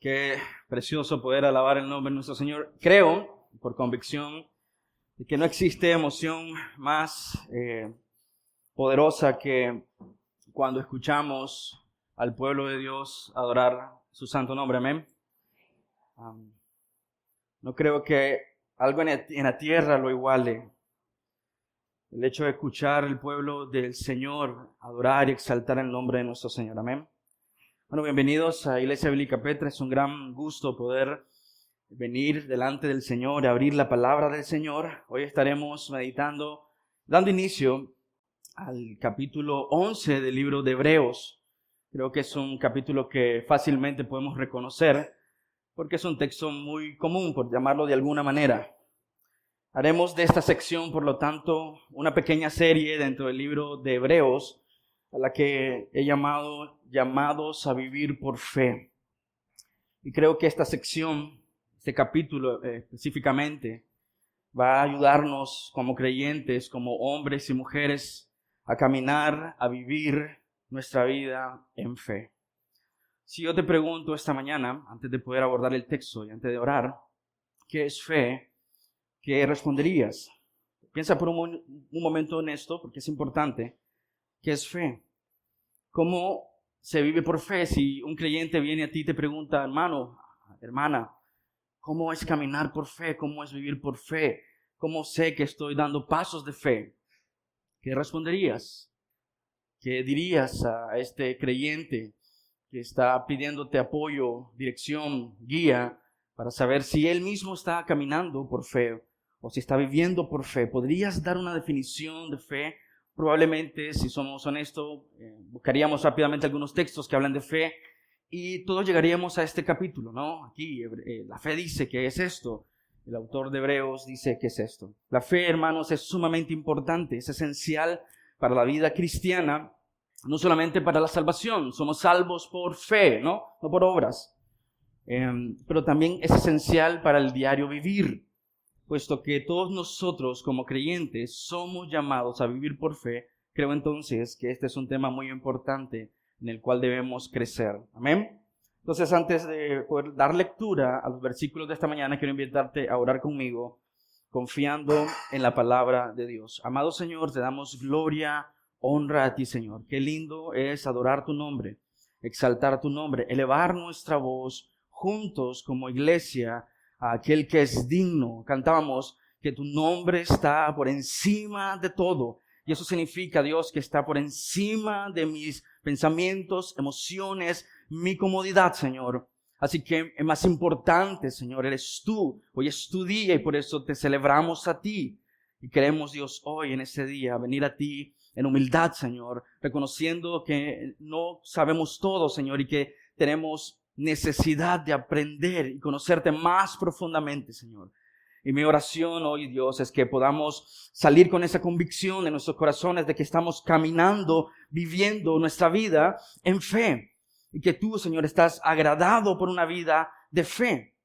Qué precioso poder alabar el nombre de nuestro Señor. Creo, por convicción, de que no existe emoción más poderosa que cuando escuchamos al pueblo de Dios adorar su santo nombre. Amén. No creo que algo en la tierra lo iguale. El hecho de escuchar al pueblo del Señor adorar y exaltar el nombre de nuestro Señor. Amén. Bueno, bienvenidos a Iglesia Bíblica Petra. Es un gran gusto poder venir delante del Señor y abrir la palabra del Señor. Hoy estaremos meditando, dando inicio al capítulo 11 del libro de Hebreos. Creo que es un capítulo que fácilmente podemos reconocer porque es un texto muy común, por llamarlo de alguna manera. Haremos de esta sección, por lo tanto, una pequeña serie dentro del libro de Hebreos, a la que he llamado Llamados a vivir por fe. Y creo que esta sección, este capítulo específicamente, va a ayudarnos como creyentes, como hombres y mujeres, a caminar, a vivir nuestra vida en fe. Si yo te pregunto esta mañana, antes de poder abordar el texto y antes de orar, ¿qué es fe? ¿Qué responderías? Piensa por un momento en esto, porque es importante. ¿Qué es fe? ¿Cómo se vive por fe? Si un creyente viene a ti y te pregunta, hermano, hermana, ¿cómo es caminar por fe? ¿Cómo es vivir por fe? ¿Cómo sé que estoy dando pasos de fe? ¿Qué responderías? ¿Qué dirías a este creyente que está pidiéndote apoyo, dirección, guía, para saber si él mismo está caminando por fe o si está viviendo por fe? ¿Podrías dar una definición de fe? Probablemente, si somos honestos, buscaríamos rápidamente algunos textos que hablan de fe y todos llegaríamos a este capítulo, ¿no? Aquí la fe dice que es esto. El autor de Hebreos dice que es esto. La fe, hermanos, es sumamente importante, es esencial para la vida cristiana, no solamente para la salvación. Somos salvos por fe, ¿no? No por obras. Pero también es esencial para el diario vivir, puesto que todos nosotros como creyentes somos llamados a vivir por fe. Creo entonces que este es un tema muy importante en el cual debemos crecer. Amén. Entonces, antes de poder dar lectura a los versículos de esta mañana, quiero invitarte a orar conmigo, confiando en la palabra de Dios. Amado Señor, te damos gloria, honra a ti, Señor. Qué lindo es adorar tu nombre, exaltar tu nombre, elevar nuestra voz juntos como iglesia a aquel que es digno. Cantábamos que tu nombre está por encima de todo. Y eso significa, Dios, que está por encima de mis pensamientos, emociones, mi comodidad, Señor. Así que es más importante, Señor, eres tú. Hoy es tu día y por eso te celebramos a ti. Y queremos, Dios, hoy en este día venir a ti en humildad, Señor, reconociendo que no sabemos todo, Señor, y que tenemos necesidad de aprender y conocerte más profundamente, Señor. Y mi oración hoy, Dios, es que podamos salir con esa convicción en nuestros corazones de que estamos caminando, viviendo nuestra vida en fe. Y que tú, Señor, estás agradado por una vida de fe.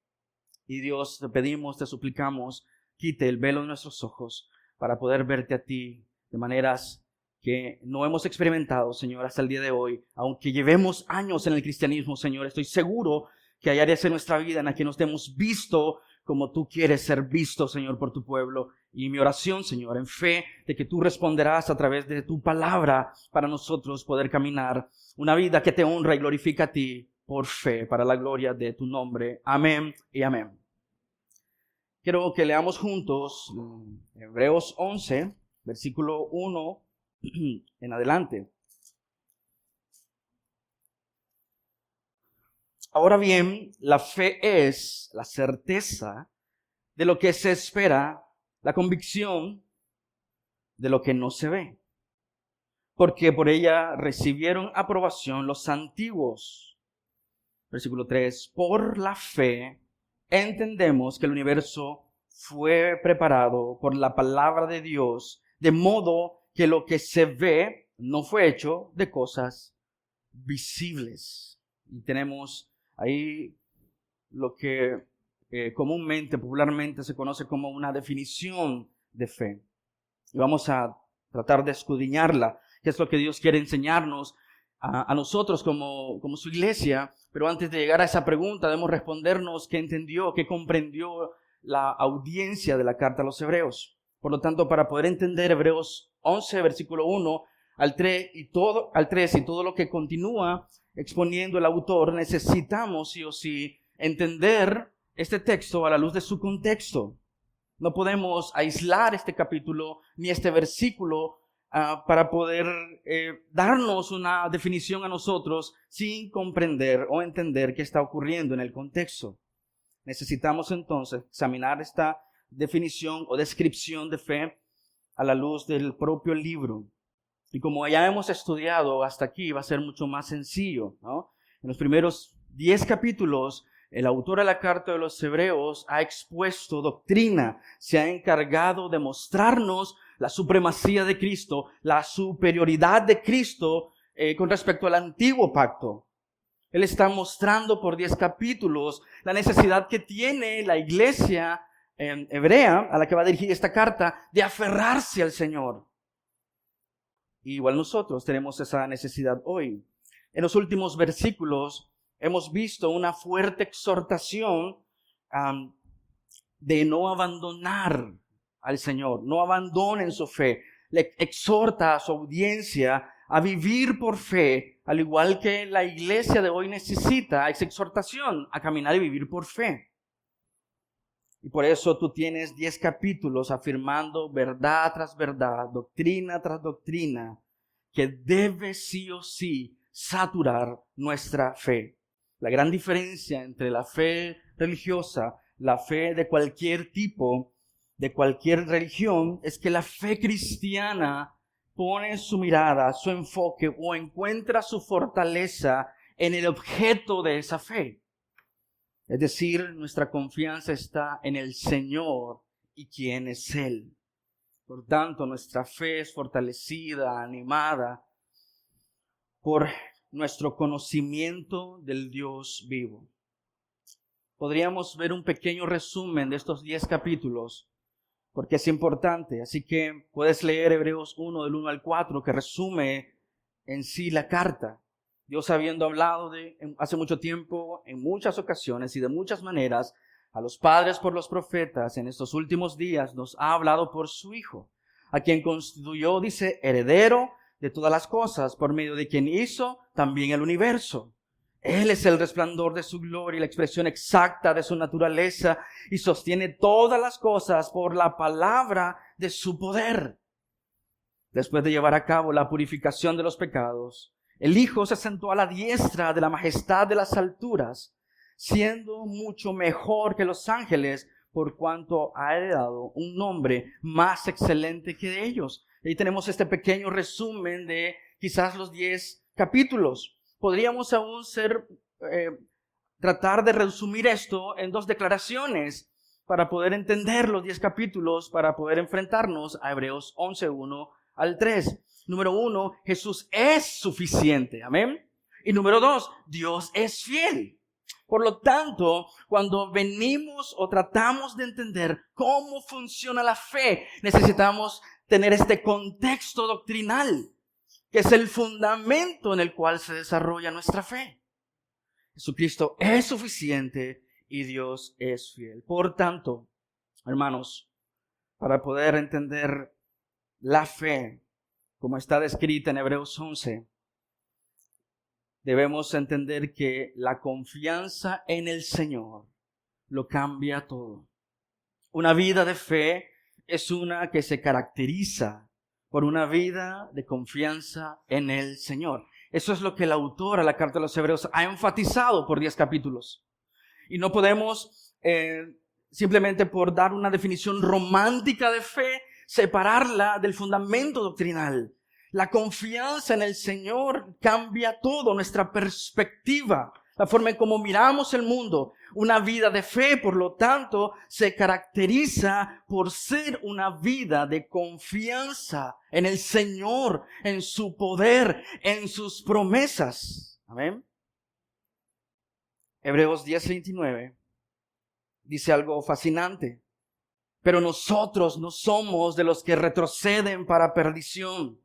Y Dios, te pedimos, te suplicamos, quite el velo de nuestros ojos para poder verte a ti de maneras que no hemos experimentado, Señor, hasta el día de hoy. Aunque llevemos años en el cristianismo, Señor, estoy seguro que hay áreas en nuestra vida en las que nos hemos visto como tú quieres ser visto, Señor, por tu pueblo. Y mi oración, Señor, en fe de que tú responderás a través de tu palabra para nosotros poder caminar una vida que te honra y glorifica a ti por fe, para la gloria de tu nombre. Amén y amén. Quiero que leamos juntos Hebreos 11, versículo 1 en adelante. Ahora bien, la fe es la certeza de lo que se espera, la convicción de lo que no se ve, porque por ella recibieron aprobación los antiguos. Versículo 3, por la fe entendemos que el universo fue preparado por la palabra de Dios, de modo que lo que se ve no fue hecho de cosas visibles. Y tenemos ahí lo que comúnmente, popularmente se conoce como una definición de fe. Y vamos a tratar de escudriñarla, qué es lo que Dios quiere enseñarnos a nosotros como su iglesia. Pero antes de llegar a esa pregunta, debemos respondernos qué entendió, qué comprendió la audiencia de la carta a los Hebreos. Por lo tanto, para poder entender Hebreos 11, versículo 1 al 3 y todo lo que continúa exponiendo el autor, necesitamos sí o sí entender este texto a la luz de su contexto. No podemos aislar este capítulo ni este versículo para poder darnos una definición a nosotros sin comprender o entender qué está ocurriendo en el contexto. Necesitamos entonces examinar esta definición o descripción de fe a la luz del propio libro. Y como ya hemos estudiado hasta aquí, va a ser mucho más sencillo, ¿no? En los primeros 10 capítulos, el autor de la carta de los Hebreos ha expuesto doctrina, se ha encargado de mostrarnos la supremacía de Cristo, la superioridad de Cristo con respecto al antiguo pacto. Él está mostrando por 10 capítulos la necesidad que tiene la iglesia hebrea a la que va a dirigir esta carta de aferrarse al Señor. Y igual nosotros tenemos esa necesidad hoy. En los últimos versículos hemos visto una fuerte exhortación de no abandonar al Señor, no abandonen su fe. Le exhorta a su audiencia a vivir por fe, al igual que la iglesia de hoy necesita esa exhortación a caminar y vivir por fe. Y por eso tú tienes 10 capítulos afirmando verdad tras verdad, doctrina tras doctrina, que debe sí o sí saturar nuestra fe. La gran diferencia entre la fe religiosa, la fe de cualquier tipo, de cualquier religión, es que la fe cristiana pone su mirada, su enfoque o encuentra su fortaleza en el objeto de esa fe. Es decir, nuestra confianza está en el Señor y quién es Él. Por tanto, nuestra fe es fortalecida, animada por nuestro conocimiento del Dios vivo. Podríamos ver un pequeño resumen de estos 10 capítulos, porque es importante. Así que puedes leer Hebreos 1 del 1 al 4, que resume en sí la carta. Dios, habiendo hablado hace mucho tiempo, en muchas ocasiones y de muchas maneras, a los padres por los profetas, en estos últimos días nos ha hablado por su Hijo, a quien constituyó, dice, heredero de todas las cosas, por medio de quien hizo también el universo. Él es el resplandor de su gloria y la expresión exacta de su naturaleza, y sostiene todas las cosas por la palabra de su poder. Después de llevar a cabo la purificación de los pecados, el Hijo se sentó a la diestra de la majestad de las alturas, siendo mucho mejor que los ángeles, por cuanto ha heredado un nombre más excelente que de ellos. Y ahí tenemos este pequeño resumen de quizás los 10 capítulos. Podríamos aún tratar de resumir esto en 2 declaraciones para poder entender los 10 capítulos, para poder enfrentarnos a Hebreos 11, 1 al 3. Número 1, Jesús es suficiente. Amén. Y número 2, Dios es fiel. Por lo tanto, cuando venimos o tratamos de entender cómo funciona la fe, necesitamos tener este contexto doctrinal, que es el fundamento en el cual se desarrolla nuestra fe. Jesucristo es suficiente y Dios es fiel. Por tanto, hermanos, para poder entender la fe, como está descrita en Hebreos 11, debemos entender que la confianza en el Señor lo cambia todo. Una vida de fe es una que se caracteriza por una vida de confianza en el Señor. Eso es lo que el autor a la carta de los Hebreos ha enfatizado por 10 capítulos. Y no podemos simplemente por dar una definición romántica de fe, separarla del fundamento doctrinal. La confianza en el Señor cambia todo, nuestra perspectiva, la forma en cómo miramos el mundo. Una vida de fe, por lo tanto, se caracteriza por ser una vida de confianza en el Señor, en su poder, en sus promesas. Amén. Hebreos 10:29 dice algo fascinante. Pero nosotros no somos de los que retroceden para perdición,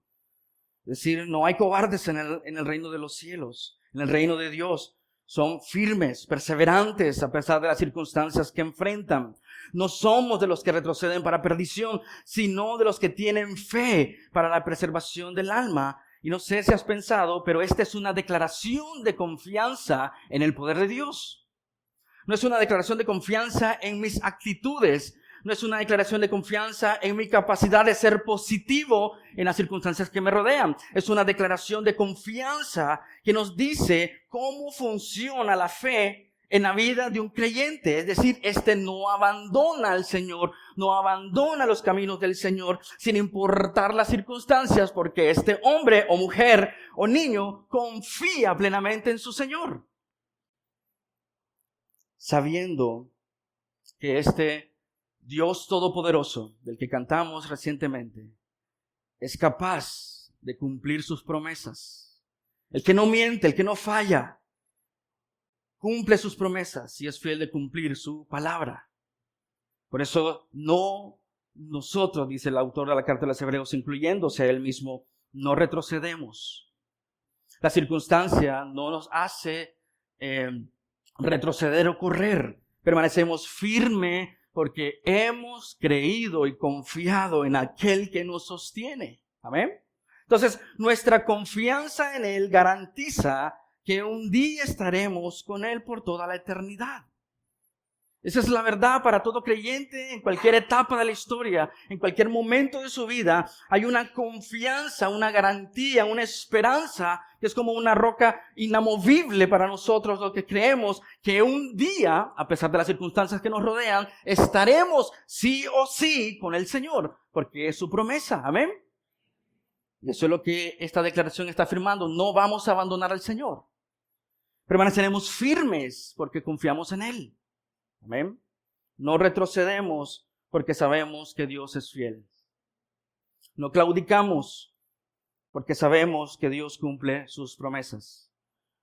Es decir, no hay cobardes en el reino de los cielos, en el reino de Dios. Son firmes, perseverantes a pesar de las circunstancias que enfrentan. No somos de los que retroceden para perdición, sino de los que tienen fe para la preservación del alma. Y no sé si has pensado, pero esta es una declaración de confianza en el poder de Dios. No es una declaración de confianza en mis actitudes. No es una declaración de confianza en mi capacidad de ser positivo en las circunstancias que me rodean. Es una declaración de confianza que nos dice cómo funciona la fe en la vida de un creyente. Es decir, no abandona al Señor, no abandona los caminos del Señor sin importar las circunstancias, porque este hombre o mujer o niño confía plenamente en su Señor. Sabiendo que Dios Todopoderoso, del que cantamos recientemente, es capaz de cumplir sus promesas. El que no miente, el que no falla, cumple sus promesas y es fiel de cumplir su palabra. Por eso nosotros, dice el autor de la carta de los Hebreos, incluyéndose a él mismo, no retrocedemos. La circunstancia no nos hace retroceder o correr. Permanecemos firmes porque hemos creído y confiado en aquel que nos sostiene. Amén. Entonces, nuestra confianza en Él garantiza que un día estaremos con Él por toda la eternidad. Esa es la verdad para todo creyente en cualquier etapa de la historia, en cualquier momento de su vida. Hay una confianza, una garantía, una esperanza que es como una roca inamovible para nosotros, los que creemos que un día, a pesar de las circunstancias que nos rodean, estaremos sí o sí con el Señor, porque es su promesa. Amén. Y eso es lo que esta declaración está afirmando. No vamos a abandonar al Señor. Permaneceremos firmes porque confiamos en Él. Amén. No retrocedemos porque sabemos que Dios es fiel. No claudicamos porque sabemos que Dios cumple sus promesas.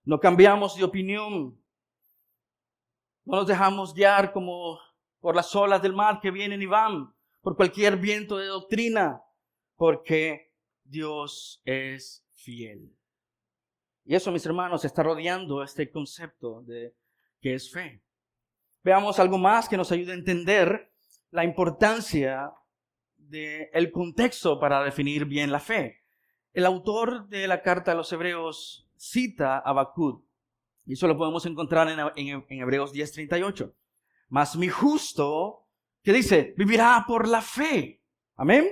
No cambiamos de opinión. No nos dejamos guiar como por las olas del mar que vienen y van, por cualquier viento de doctrina, porque Dios es fiel. Y eso, mis hermanos, está rodeando este concepto de que es fe. Veamos algo más que nos ayude a entender la importancia del contexto para definir bien la fe. El autor de la carta a los Hebreos cita a Habacuc, y eso lo podemos encontrar en Hebreos 10:38. Mas mi justo, ¿qué dice? Vivirá por la fe. Amén.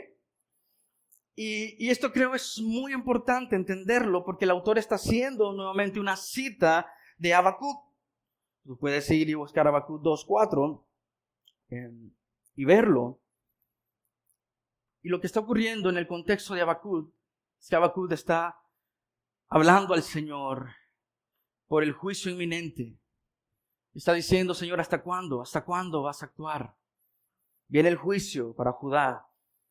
Y esto creo es muy importante entenderlo porque el autor está haciendo nuevamente una cita de Habacuc. Tú puedes ir y buscar Habacuc 2:4 y verlo. Y lo que está ocurriendo en el contexto de Habacuc es que Habacuc está hablando al Señor por el juicio inminente. Está diciendo, Señor, ¿hasta cuándo? ¿Hasta cuándo vas a actuar? Viene el juicio para Judá.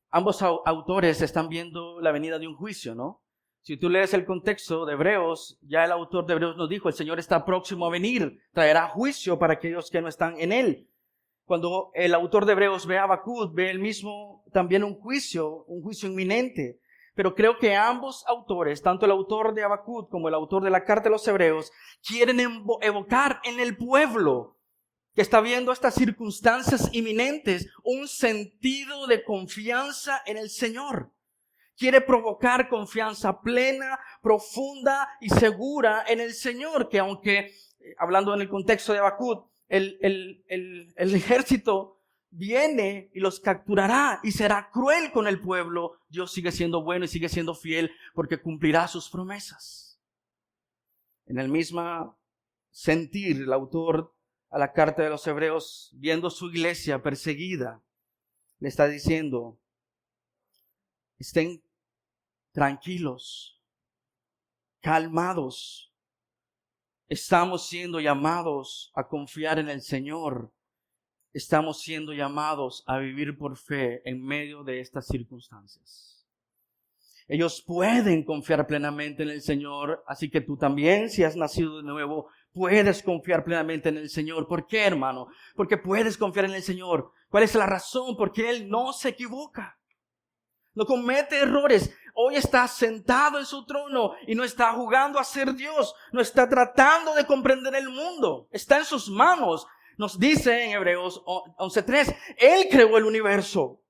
Ambos autores están viendo la venida de un juicio, ¿no? Si tú lees el contexto de Hebreos, ya el autor de Hebreos nos dijo, el Señor está próximo a venir, traerá juicio para aquellos que no están en Él. Cuando el autor de Hebreos ve a Habacuc, ve él mismo también un juicio inminente. Pero creo que ambos autores, tanto el autor de Habacuc como el autor de la carta de los Hebreos, quieren evocar en el pueblo que está viendo estas circunstancias inminentes un sentido de confianza en el Señor. Quiere provocar confianza plena, profunda y segura en el Señor, que aunque, hablando en el contexto de Habacuc, el ejército viene y los capturará y será cruel con el pueblo, Dios sigue siendo bueno y sigue siendo fiel porque cumplirá sus promesas. En el mismo sentir, el autor a la carta de los Hebreos, viendo su iglesia perseguida, le está diciendo, estén tranquilos, calmados. Estamos siendo llamados a confiar en el Señor. Estamos siendo llamados a vivir por fe en medio de estas circunstancias. Ellos pueden confiar plenamente en el Señor, así que tú también, si has nacido de nuevo, puedes confiar plenamente en el Señor. ¿Por qué, hermano? Porque puedes confiar en el Señor. ¿Cuál es la razón? Porque Él no se equivoca. no comete errores. Hoy está sentado en su trono y no está jugando a ser Dios. No está tratando de comprender el mundo. Está en sus manos. Nos dice en Hebreos 11:3, Él creó el universo.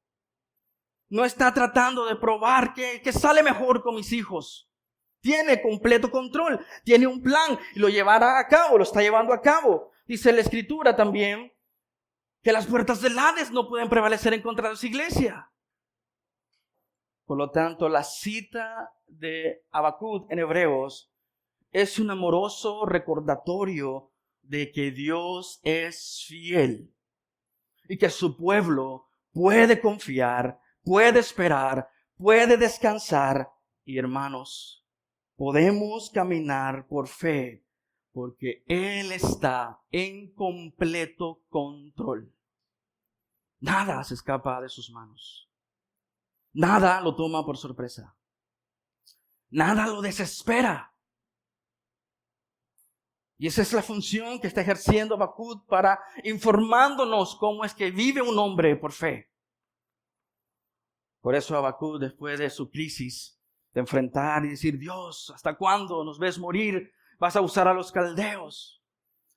No está tratando de probar que sale mejor con mis hijos. Tiene completo control. Tiene un plan y lo llevará a cabo, lo está llevando a cabo. Dice la Escritura también que las puertas del Hades no pueden prevalecer en contra de su iglesia. Por lo tanto, la cita de Habacuc en Hebreos es un amoroso recordatorio de que Dios es fiel y que su pueblo puede confiar, puede esperar, puede descansar. Y hermanos, podemos caminar por fe porque Él está en completo control. Nada se escapa de sus manos. Nada lo toma por sorpresa. Nada lo desespera. Y esa es la función que está ejerciendo Habacuc para informándonos cómo es que vive un hombre por fe. Por eso Habacuc, después de su crisis, de enfrentar y decir, Dios, ¿hasta cuándo nos ves morir? ¿Vas a usar a los caldeos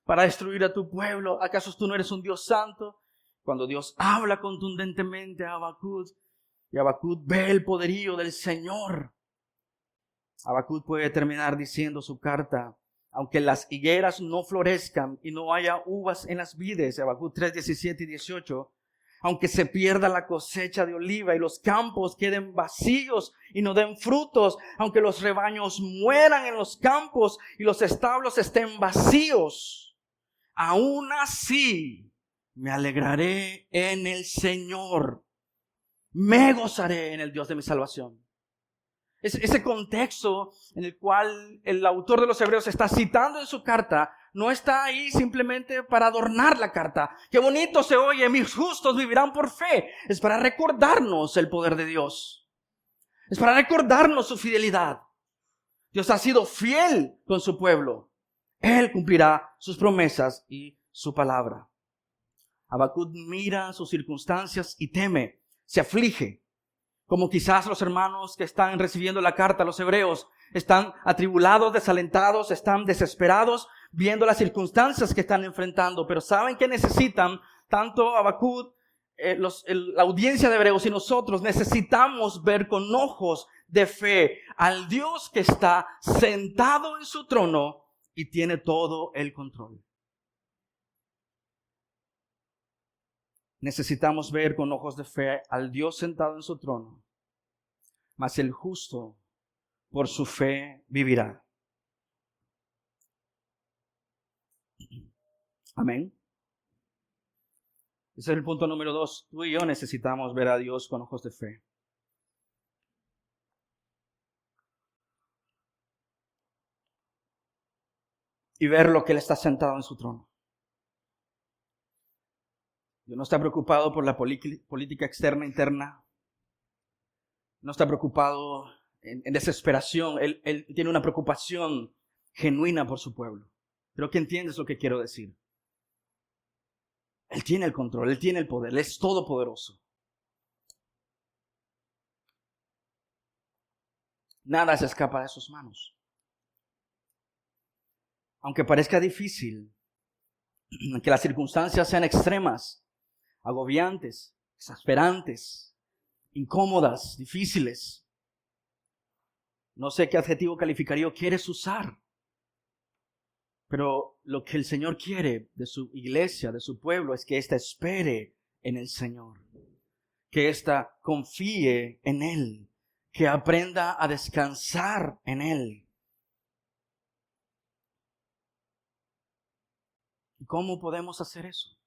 para destruir a tu pueblo? ¿Acaso tú no eres un Dios santo? Cuando Dios habla contundentemente a Habacuc, y Habacuc ve el poderío del Señor, Habacuc puede terminar diciendo su carta, aunque las higueras no florezcan y no haya uvas en las vides, Habacuc 3:17 y 18, aunque se pierda la cosecha de oliva y los campos queden vacíos y no den frutos, aunque los rebaños mueran en los campos y los establos estén vacíos, aún así me alegraré en el Señor, me gozaré en el Dios de mi salvación. Ese contexto en el cual el autor de los Hebreos está citando en su carta no está ahí simplemente para adornar la carta. Qué bonito se oye, mis justos vivirán por fe. Es para recordarnos el poder de Dios. Es para recordarnos su fidelidad. Dios ha sido fiel con su pueblo. Él cumplirá sus promesas y su palabra. Habacuc mira sus circunstancias y teme, se aflige. Como quizás los hermanos que están recibiendo la carta, los hebreos, están atribulados, desalentados, están desesperados, viendo las circunstancias que están enfrentando. Pero saben que necesitan, tanto Habacuc, la audiencia de hebreos y nosotros, necesitamos ver con ojos de fe al Dios que está sentado en su trono y tiene todo el control. Necesitamos ver con ojos de fe al Dios sentado en su trono, mas el justo por su fe vivirá. Amén. Ese es el punto número 2. Tú y yo necesitamos ver a Dios con ojos de fe. Y ver lo que Él está sentado en su trono. Dios no está preocupado por la política externa, interna. No está preocupado en desesperación. Él tiene una preocupación genuina por su pueblo. Creo que entiendes lo que quiero decir. Él tiene el control, Él tiene el poder, Él es todopoderoso. Nada se escapa de sus manos. Aunque parezca difícil, que las circunstancias sean extremas, agobiantes, exasperantes, incómodas, difíciles. No sé qué adjetivo calificativo quieres usar, pero lo que el Señor quiere de su iglesia, de su pueblo, es que ésta espere en el Señor, que ésta confíe en Él, que aprenda a descansar en Él. ¿Y cómo podemos hacer eso?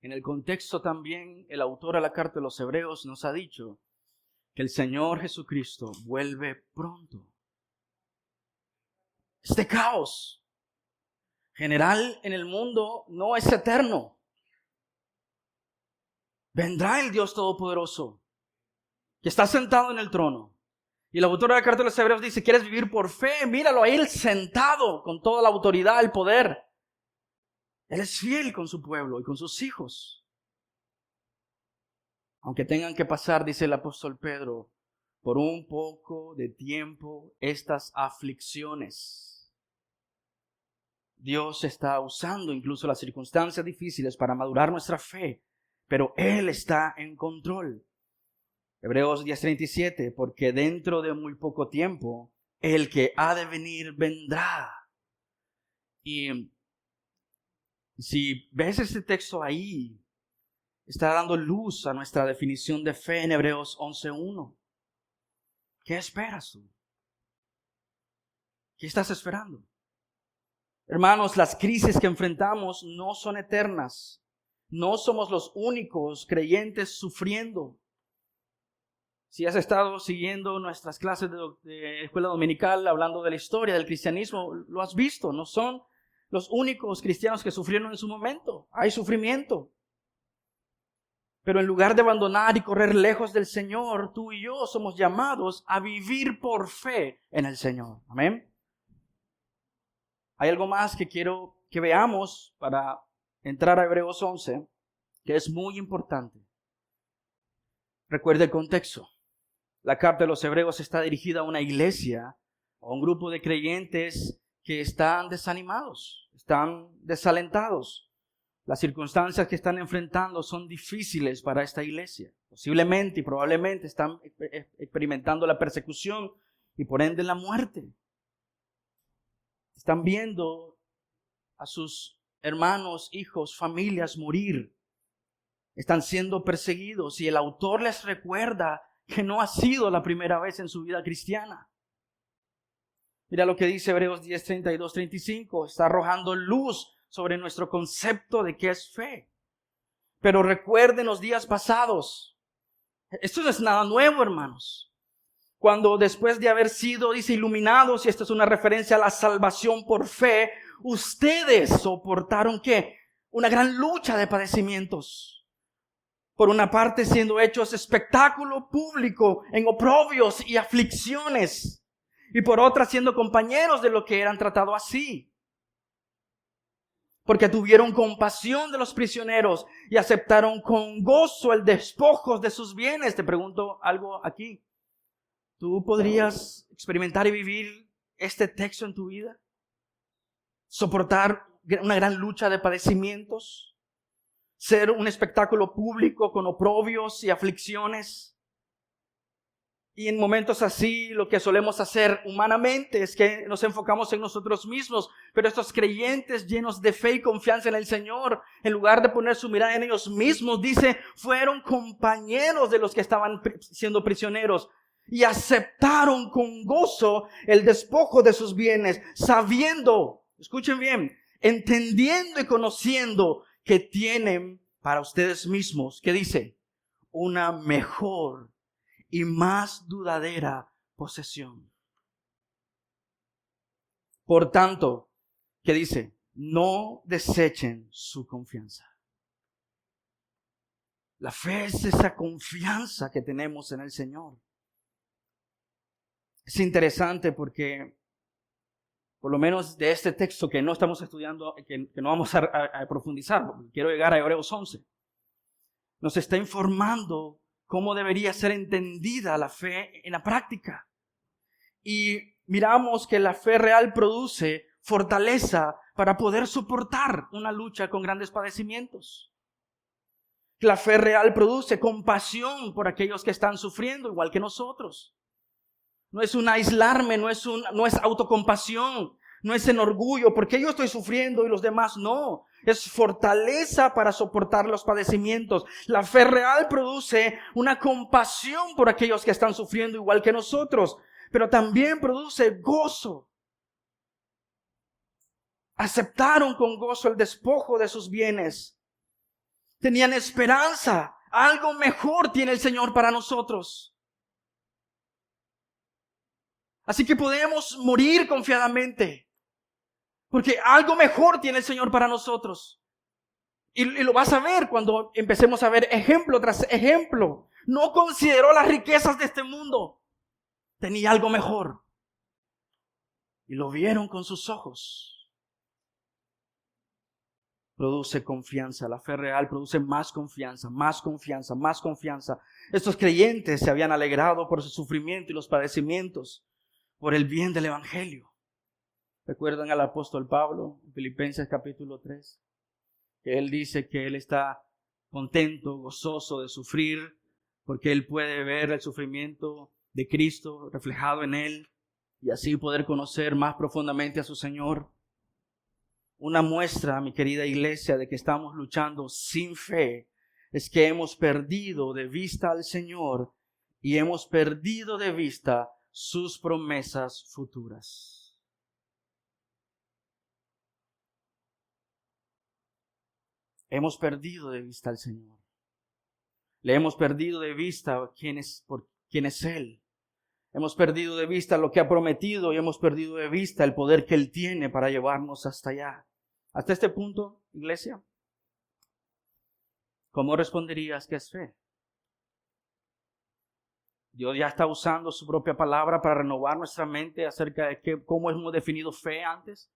En el contexto también, el autor a la carta de los Hebreos nos ha dicho que el Señor Jesucristo vuelve pronto. Este caos general en el mundo no es eterno. Vendrá el Dios Todopoderoso que está sentado en el trono. Y el autor de la carta de los Hebreos dice, ¿quieres vivir por fe? Míralo a Él sentado con toda la autoridad, el poder. Él es fiel con su pueblo y con sus hijos. Aunque tengan que pasar, dice el apóstol Pedro, por un poco de tiempo estas aflicciones. Dios está usando incluso las circunstancias difíciles para madurar nuestra fe, pero Él está en control. Hebreos 10:37, porque dentro de muy poco tiempo, el que ha de venir vendrá. Y si ves este texto ahí, está dando luz a nuestra definición de fe en Hebreos 11:1. ¿Qué esperas tú? ¿Qué estás esperando? Hermanos, las crisis que enfrentamos no son eternas. No somos los únicos creyentes sufriendo. Si has estado siguiendo nuestras clases de escuela dominical, hablando de la historia del cristianismo, lo has visto. No son los únicos cristianos que sufrieron en su momento. Hay sufrimiento. Pero en lugar de abandonar y correr lejos del Señor, tú y yo somos llamados a vivir por fe en el Señor. Amén. Hay algo más que quiero que veamos para entrar a Hebreos 11, que es muy importante. Recuerde el contexto. La carta de los Hebreos está dirigida a una iglesia, a un grupo de creyentes que están desanimados, están desalentados. Las circunstancias que están enfrentando son difíciles para esta iglesia. Posiblemente y probablemente están experimentando la persecución y por ende la muerte. Están viendo a sus hermanos, hijos, familias morir. Están siendo perseguidos y el autor les recuerda que no ha sido la primera vez en su vida cristiana. Mira lo que dice Hebreos 10, 32, 35. Está arrojando luz sobre nuestro concepto de qué es fe. Pero recuerden los días pasados. Esto no es nada nuevo, hermanos. Cuando después de haber sido, dice, iluminados, y esto es una referencia a la salvación por fe, ustedes soportaron, ¿qué? Una gran lucha de padecimientos. Por una parte siendo hechos espectáculo público en oprobios y aflicciones. Y por otra siendo compañeros de lo que eran tratados así. Porque tuvieron compasión de los prisioneros y aceptaron con gozo el despojo de sus bienes. Te pregunto algo aquí. ¿Tú podrías experimentar y vivir este texto en tu vida? ¿Soportar una gran lucha de padecimientos? ¿Ser un espectáculo público con oprobios y aflicciones? Y en momentos así, lo que solemos hacer humanamente es que nos enfocamos en nosotros mismos. Pero estos creyentes llenos de fe y confianza en el Señor, en lugar de poner su mirada en ellos mismos, dice, fueron compañeros de los que estaban siendo prisioneros. Y aceptaron con gozo el despojo de sus bienes, sabiendo, escuchen bien, entendiendo y conociendo que tienen para ustedes mismos, ¿qué dice? Una mejor y más duradera posesión. Por tanto, ¿qué dice? No desechen su confianza. La fe es esa confianza que tenemos en el Señor. Es interesante porque, por lo menos de este texto que no estamos estudiando, que no vamos a profundizar, porque quiero llegar a Hebreos 11, nos está informando cómo debería ser entendida la fe en la práctica. Y miramos que la fe real produce fortaleza para poder soportar una lucha con grandes padecimientos. La fe real produce compasión por aquellos que están sufriendo, igual que nosotros. No es un aislarme, no es autocompasión, no es en orgullo, porque yo estoy sufriendo y los demás no. Es fortaleza para soportar los padecimientos. La fe real produce una compasión por aquellos que están sufriendo igual que nosotros, pero también produce gozo. Aceptaron con gozo el despojo de sus bienes. Tenían esperanza. Algo mejor tiene el Señor para nosotros. Así que podemos morir confiadamente, porque algo mejor tiene el Señor para nosotros. Y lo vas a ver cuando empecemos a ver ejemplo tras ejemplo. No consideró las riquezas de este mundo. Tenía algo mejor. Y lo vieron con sus ojos. produce confianza. La fe real produce más confianza, más confianza, más confianza. Estos creyentes se habían alegrado por su sufrimiento y los padecimientos, por el bien del evangelio. ¿Recuerdan al apóstol Pablo en Filipenses capítulo 3? Que él dice que él está contento, gozoso de sufrir, porque él puede ver el sufrimiento de Cristo reflejado en él y así poder conocer más profundamente a su Señor. Una muestra, mi querida iglesia, de que estamos luchando sin fe es que hemos perdido de vista al Señor y hemos perdido de vista sus promesas futuras. Hemos perdido de vista al Señor. Le hemos perdido de vista quién es Él. Hemos perdido de vista lo que ha prometido y hemos perdido de vista el poder que Él tiene para llevarnos hasta allá. Hasta este punto, iglesia, ¿cómo responderías que es fe? Dios ya está usando su propia palabra para renovar nuestra mente acerca de cómo hemos definido fe antes.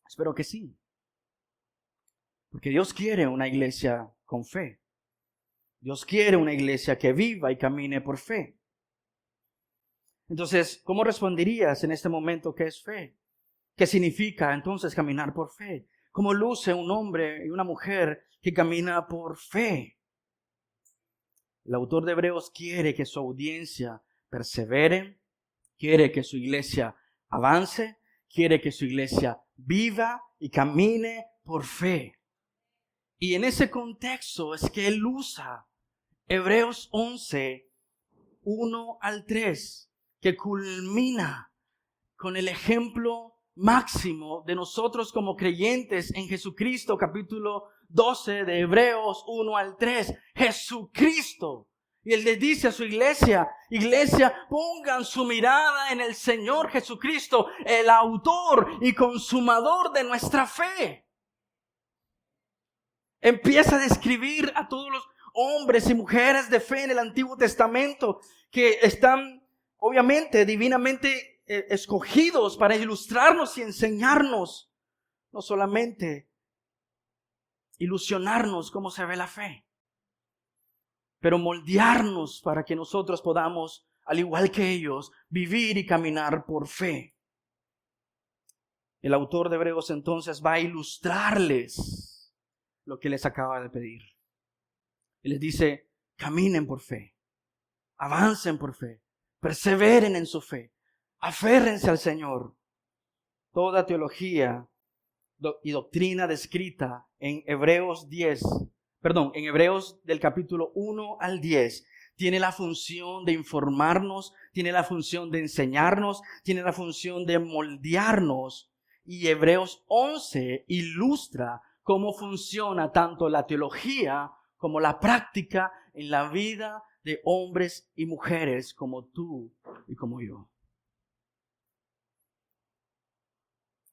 Espero que sí. Porque Dios quiere una iglesia con fe. Dios quiere una iglesia que viva y camine por fe. Entonces, ¿cómo responderías en este momento qué es fe? ¿Qué significa entonces caminar por fe? ¿Cómo luce un hombre y una mujer que camina por fe? El autor de Hebreos quiere que su audiencia persevere, quiere que su iglesia avance, quiere que su iglesia viva y camine por fe. Y en ese contexto es que él usa Hebreos 11, 1 al 3, que culmina con el ejemplo máximo de nosotros como creyentes en Jesucristo, capítulo 12 de Hebreos 1 al 3, Jesucristo. Y él le dice a su iglesia, pongan su mirada en el Señor Jesucristo, el autor y consumador de nuestra fe. Empieza a describir a todos los hombres y mujeres de fe en el Antiguo Testamento que están obviamente divinamente escogidos para ilustrarnos y enseñarnos, no solamente ilusionarnos cómo se ve la fe, pero moldearnos para que nosotros podamos, al igual que ellos, vivir y caminar por fe. El autor de Hebreos entonces va a ilustrarles lo que les acaba de pedir. Y les dice, caminen por fe, avancen por fe, perseveren en su fe, aférrense al Señor. Toda teología y doctrina descrita en Hebreos del capítulo 1 al 10, tiene la función de informarnos, tiene la función de enseñarnos, tiene la función de moldearnos. Y Hebreos 11 ilustra cómo funciona tanto la teología como la práctica en la vida de hombres y mujeres como tú y como yo.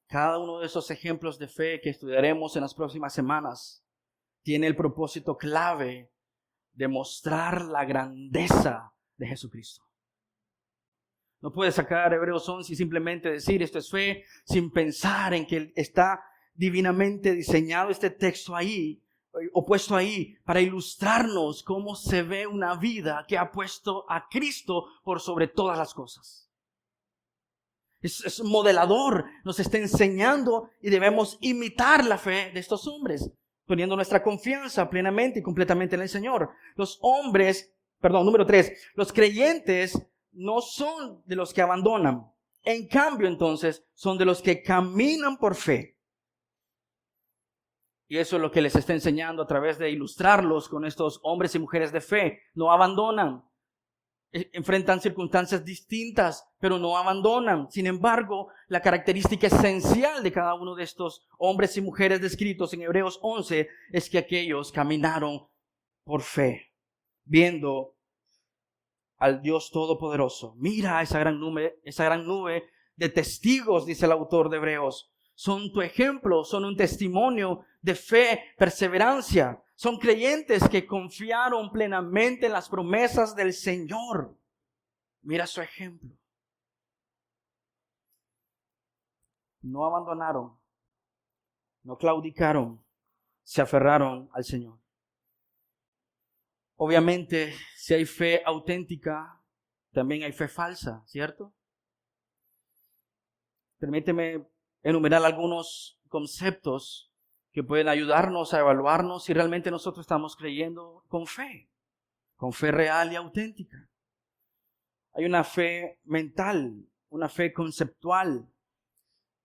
Cada uno de esos ejemplos de fe que estudiaremos en las próximas semanas tiene el propósito clave de mostrar la grandeza de Jesucristo. No puedes sacar Hebreos 11 y simplemente decir esto es fe sin pensar en que está divinamente diseñado este texto ahí o puesto ahí para ilustrarnos cómo se ve una vida que ha puesto a Cristo por sobre todas las cosas. Es modelador, nos está enseñando y debemos imitar la fe de estos hombres, poniendo nuestra confianza plenamente y completamente en el Señor. Número 3, los creyentes no son de los que abandonan. En cambio, entonces, son de los que caminan por fe. Y eso es lo que les está enseñando a través de ilustrarlos con estos hombres y mujeres de fe. No abandonan. Enfrentan circunstancias distintas, pero no abandonan. Sin embargo, la característica esencial de cada uno de estos hombres y mujeres descritos en Hebreos 11 es que aquellos caminaron por fe, viendo al Dios Todopoderoso. Mira esa gran nube de testigos, dice el autor de Hebreos. Son tu ejemplo, son un testimonio de fe, perseverancia. Son creyentes que confiaron plenamente en las promesas del Señor. Mira su ejemplo. No abandonaron. no claudicaron, se aferraron al Señor. Obviamente, si hay fe auténtica, también hay fe falsa, ¿cierto? Permíteme enumerar algunos conceptos que pueden ayudarnos a evaluarnos si realmente nosotros estamos creyendo con fe real y auténtica. Hay una fe mental, una fe conceptual.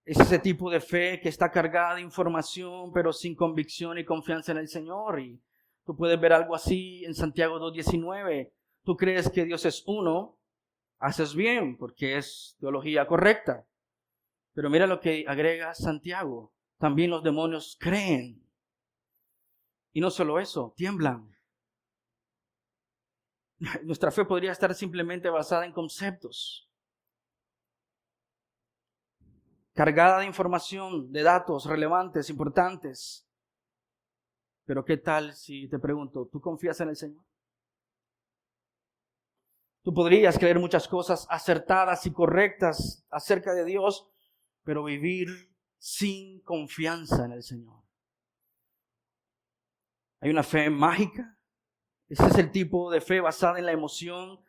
Es ese tipo de fe que está cargada de información, pero sin convicción y confianza en el Señor. Y tú puedes ver algo así en Santiago 2:19. Tú crees que Dios es uno, haces bien, porque es teología correcta. Pero mira lo que agrega Santiago. También los demonios creen. Y no solo eso, tiemblan. Nuestra fe podría estar simplemente basada en conceptos, cargada de información, de datos relevantes, importantes. Pero ¿qué tal si te pregunto, ¿tú confías en el Señor? Tú podrías creer muchas cosas acertadas y correctas acerca de Dios, pero vivir sin confianza en el Señor. Hay una fe mágica. Ese es el tipo de fe basada en la emoción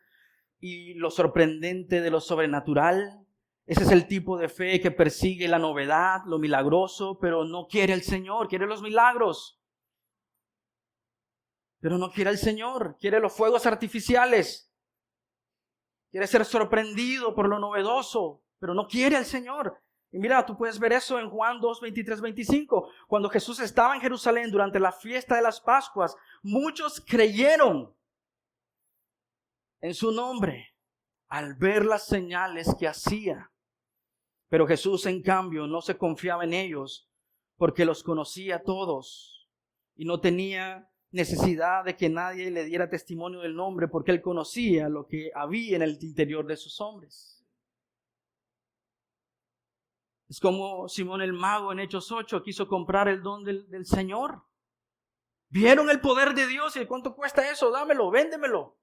y lo sorprendente de lo sobrenatural. Ese es el tipo de fe que persigue la novedad, lo milagroso, pero no quiere el Señor, quiere los milagros. Pero no quiere el Señor, quiere los fuegos artificiales. Quiere ser sorprendido por lo novedoso, pero no quiere al Señor. Y mira, tú puedes ver eso en Juan 2:23-25. Cuando Jesús estaba en Jerusalén durante la fiesta de las Pascuas, muchos creyeron en su nombre al ver las señales que hacía. Pero Jesús, en cambio, no se confiaba en ellos porque los conocía a todos y no tenía necesidad de que nadie le diera testimonio del nombre porque él conocía lo que había en el interior de esos hombres. Es como Simón el mago en Hechos 8 quiso comprar el don del Señor. Vieron el poder de Dios y ¿cuánto cuesta eso? Dámelo, véndemelo.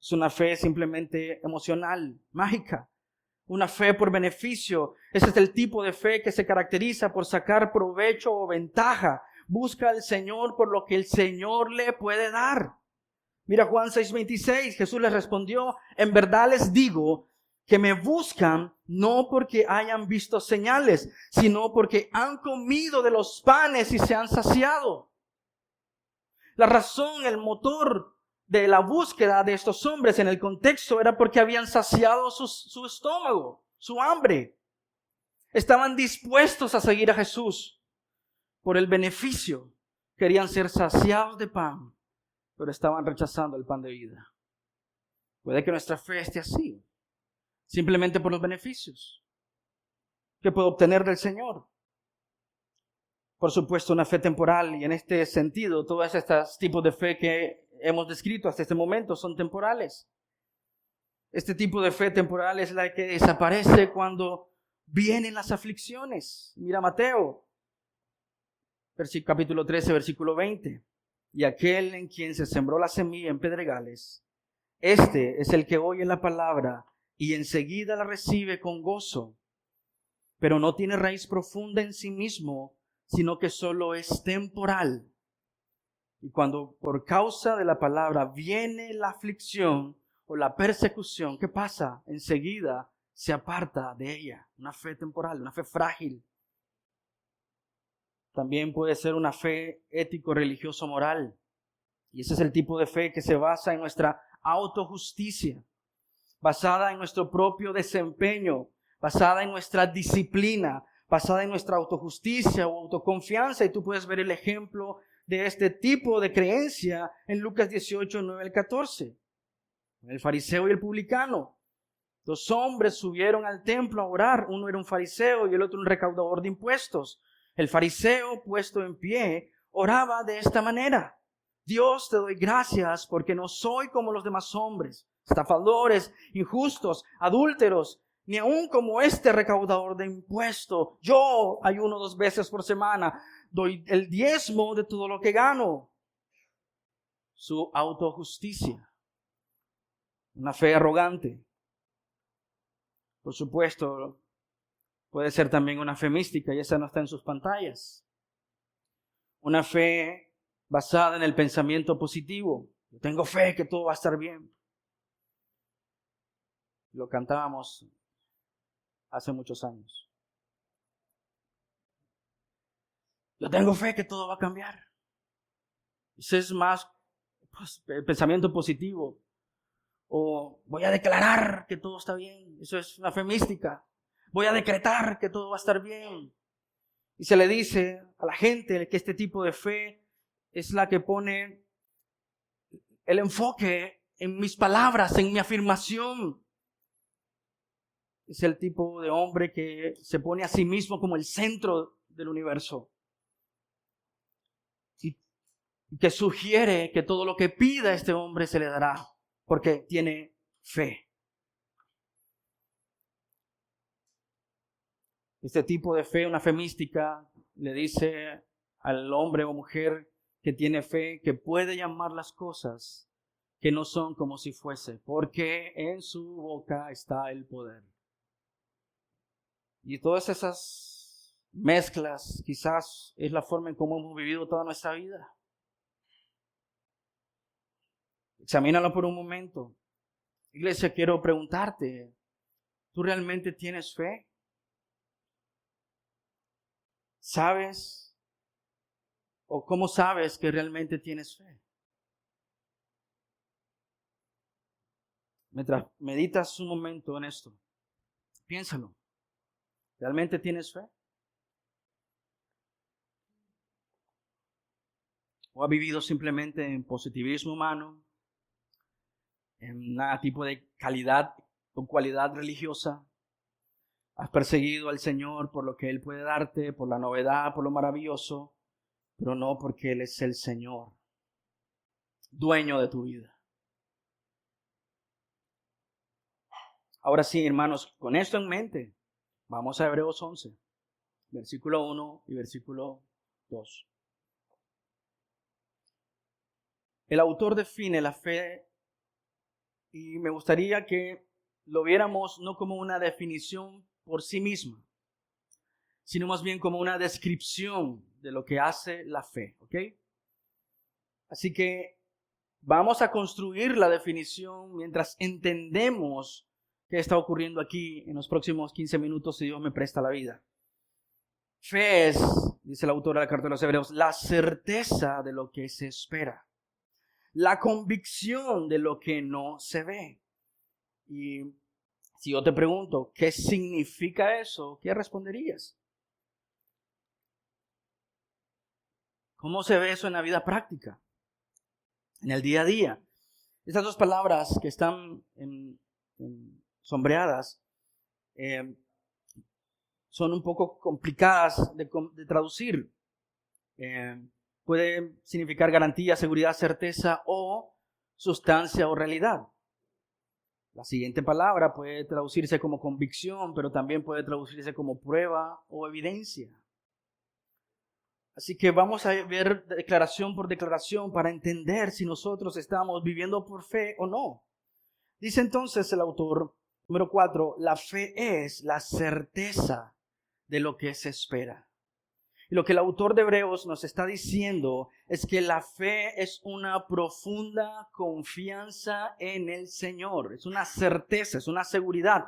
Es una fe simplemente emocional, mágica. Una fe por beneficio. Ese es el tipo de fe que se caracteriza por sacar provecho o ventaja. Busca al Señor por lo que el Señor le puede dar. Mira Juan 6:26. Jesús les respondió, en verdad les digo que me buscan no porque hayan visto señales, sino porque han comido de los panes y se han saciado. La razón, el motor de la búsqueda de estos hombres en el contexto era porque habían saciado su estómago, su hambre. Estaban dispuestos a seguir a Jesús por el beneficio. Querían ser saciados de pan, pero estaban rechazando el pan de vida. Puede que nuestra fe esté así, simplemente por los beneficios que puedo obtener del Señor. Por supuesto, una fe temporal, y en este sentido, todos estos tipos de fe que hemos descrito hasta este momento son temporales. Este tipo de fe temporal es la que desaparece cuando vienen las aflicciones. Mira Mateo, capítulo 13, versículo 20. Y aquel en quien se sembró la semilla en pedregales, este es el que oye la palabra y enseguida la recibe con gozo, pero no tiene raíz profunda en sí mismo, sino que solo es temporal. Y cuando por causa de la palabra viene la aflicción o la persecución, ¿qué pasa? Enseguida se aparta de ella. Una fe temporal, una fe frágil. También puede ser una fe ético-religioso-moral. Y ese es el tipo de fe que se basa en nuestra autojusticia, basada en nuestro propio desempeño, basada en nuestra disciplina, basada en nuestra autojusticia o autoconfianza. Y tú puedes ver el ejemplo de este tipo de creencia en Lucas 18, 9 al 14. El fariseo y el publicano. Dos hombres subieron al templo a orar. Uno era un fariseo y el otro un recaudador de impuestos. El fariseo, puesto en pie, oraba de esta manera: Dios, te doy gracias porque no soy como los demás hombres, estafadores, injustos, adúlteros, ni aun como este recaudador de impuestos. Yo ayuno 2 veces por semana, doy el diezmo de todo lo que gano. Su autojusticia. Una fe arrogante. Por supuesto, Puede ser también una fe mística, y esa no está en sus pantallas. Una fe basada en el pensamiento positivo. Yo tengo fe que todo va a estar bien. Lo cantábamos hace muchos años. Yo tengo fe que todo va a cambiar. Ese es más el pensamiento positivo. O voy a declarar que todo está bien. Eso es una fe mística. Voy a decretar que todo va a estar bien. Y se le dice a la gente que este tipo de fe es la que pone el enfoque en mis palabras, en mi afirmación. Es el tipo de hombre que se pone a sí mismo como el centro del universo. Y que sugiere que todo lo que pida este hombre se le dará, porque tiene fe. Este tipo de fe, una fe mística, le dice al hombre o mujer que tiene fe que puede llamar las cosas que no son como si fuese, porque en su boca está el poder. Y todas esas mezclas quizás es la forma en cómo hemos vivido toda nuestra vida. Examínalo por un momento. Iglesia, quiero preguntarte, ¿tú realmente tienes fe? ¿Sabes? ¿O cómo sabes que realmente tienes fe? Mientras meditas un momento en esto, piénsalo. ¿Realmente tienes fe? ¿O has vivido simplemente en positivismo humano? ¿En un tipo de calidad o cualidad religiosa? ¿Has perseguido al Señor por lo que Él puede darte, por la novedad, por lo maravilloso, pero no porque Él es el Señor, dueño de tu vida? Ahora sí, hermanos, con esto en mente, vamos a Hebreos 11, versículo 1 y versículo 2. El autor define la fe y me gustaría que lo viéramos no como una definición por sí misma, sino más bien como una descripción de lo que hace la fe, ¿ok? Así que vamos a construir la definición mientras entendemos qué está ocurriendo aquí en los próximos 15 minutos si Dios me presta la vida. Fe es, dice el autor de la carta de los Hebreos, la certeza de lo que se espera. La convicción de lo que no se ve. Y si yo te pregunto, ¿qué significa eso? ¿Qué responderías? ¿Cómo se ve eso en la vida práctica? En el día a día. Estas dos palabras que están sombreadas son un poco complicadas de traducir. Puede significar garantía, seguridad, certeza o sustancia o realidad. La siguiente palabra puede traducirse como convicción, pero también puede traducirse como prueba o evidencia. Así que vamos a ver declaración por declaración para entender si nosotros estamos viviendo por fe o no. Dice entonces el autor, número 4, la fe es la certeza de lo que se espera. Y lo que el autor de Hebreos nos está diciendo es que la fe es una profunda confianza en el Señor. Es una certeza, es una seguridad,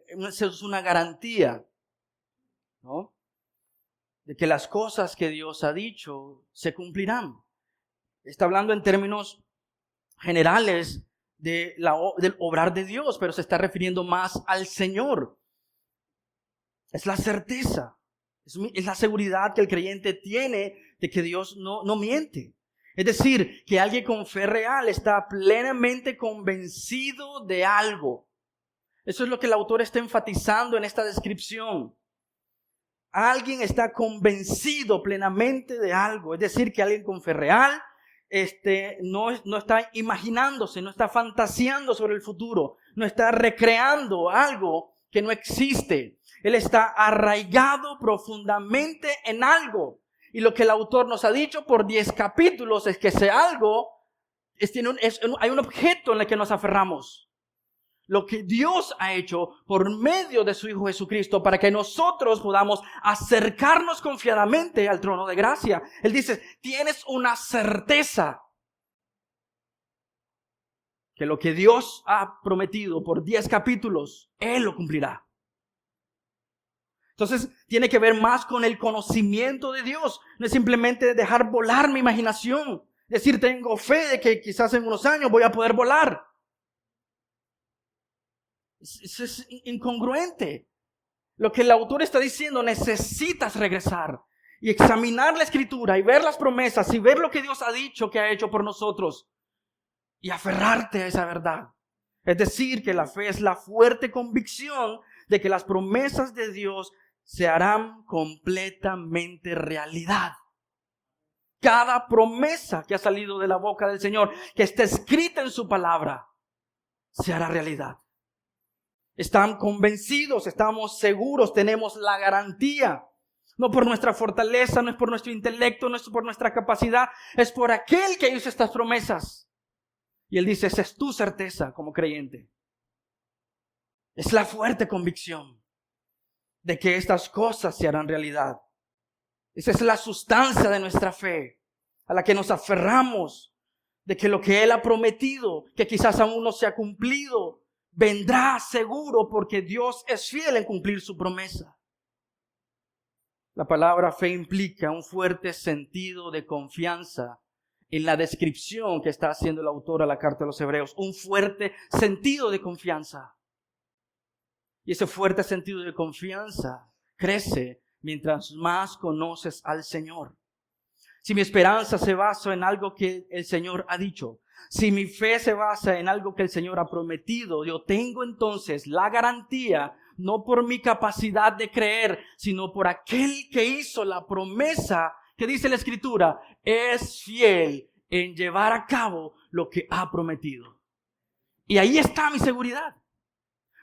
es una garantía, ¿no? De que las cosas que Dios ha dicho se cumplirán. Está hablando en términos generales del obrar de Dios, pero se está refiriendo más al Señor. Es la certeza. Es la seguridad que el creyente tiene de que Dios no miente. Es decir, que alguien con fe real está plenamente convencido de algo. Eso es lo que el autor está enfatizando en esta descripción. Alguien está convencido plenamente de algo. Es decir, que alguien con fe real no está imaginándose, no está fantaseando sobre el futuro, no está recreando algo que no existe. Él está arraigado profundamente en algo. Y lo que el autor nos ha dicho por 10 capítulos es que ese algo hay un objeto en el que nos aferramos. lo que Dios ha hecho por medio de su Hijo Jesucristo para que nosotros podamos acercarnos confiadamente al trono de gracia. Él dice, tienes una certeza que lo que Dios ha prometido por 10 capítulos, Él lo cumplirá. Entonces, tiene que ver más con el conocimiento de Dios. No es simplemente dejar volar mi imaginación. Decir, tengo fe de que quizás en unos años voy a poder volar. Es incongruente. Lo que el autor está diciendo, necesitas regresar y examinar la Escritura y ver las promesas y ver lo que Dios ha dicho que ha hecho por nosotros y aferrarte a esa verdad. Es decir, que la fe es la fuerte convicción de que las promesas de Dios se harán completamente realidad. Cada promesa que ha salido de la boca del Señor, que está escrita en su palabra, se hará realidad. Están convencidos, estamos seguros, tenemos la garantía. No por nuestra fortaleza, no es por nuestro intelecto, no es por nuestra capacidad, es por aquel que hizo estas promesas. Y Él dice, esa es tu certeza como creyente. Es la fuerte convicción de que estas cosas se harán realidad. Esa es la sustancia de nuestra fe, a la que nos aferramos, de que lo que Él ha prometido, que quizás aún no se ha cumplido, vendrá seguro porque Dios es fiel en cumplir su promesa. La palabra fe implica un fuerte sentido de confianza en la descripción que está haciendo el autor a la carta de los Hebreos. Un fuerte sentido de confianza. Y ese fuerte sentido de confianza crece mientras más conoces al Señor. Si mi esperanza se basa en algo que el Señor ha dicho, si mi fe se basa en algo que el Señor ha prometido, yo tengo entonces la garantía, no por mi capacidad de creer, sino por aquel que hizo la promesa, que dice la Escritura, es fiel en llevar a cabo lo que ha prometido. Y ahí está mi seguridad.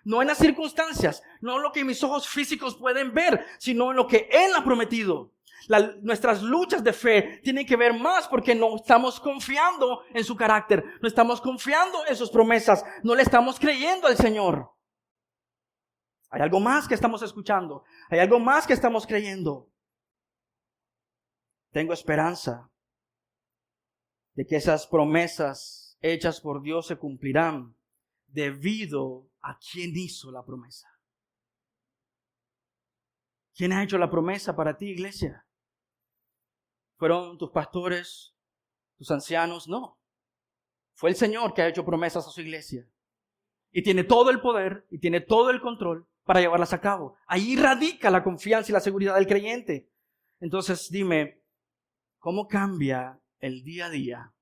No en las circunstancias, no en lo que mis ojos físicos pueden ver, sino en lo que Él ha prometido. Nuestras luchas de fe tienen que ver más porque no estamos confiando en su carácter, no estamos confiando en sus promesas, no le estamos creyendo al Señor. Hay algo más que estamos escuchando, hay algo más que estamos creyendo. Tengo esperanza de que esas promesas hechas por Dios se cumplirán debido a quien hizo la promesa. ¿Quién ha hecho la promesa para ti, iglesia? ¿Fueron tus pastores, tus ancianos? No. Fue el Señor que ha hecho promesas a su iglesia. Y tiene todo el poder y tiene todo el control para llevarlas a cabo. Ahí radica la confianza y la seguridad del creyente. Entonces dime, ¿cómo cambia el día a día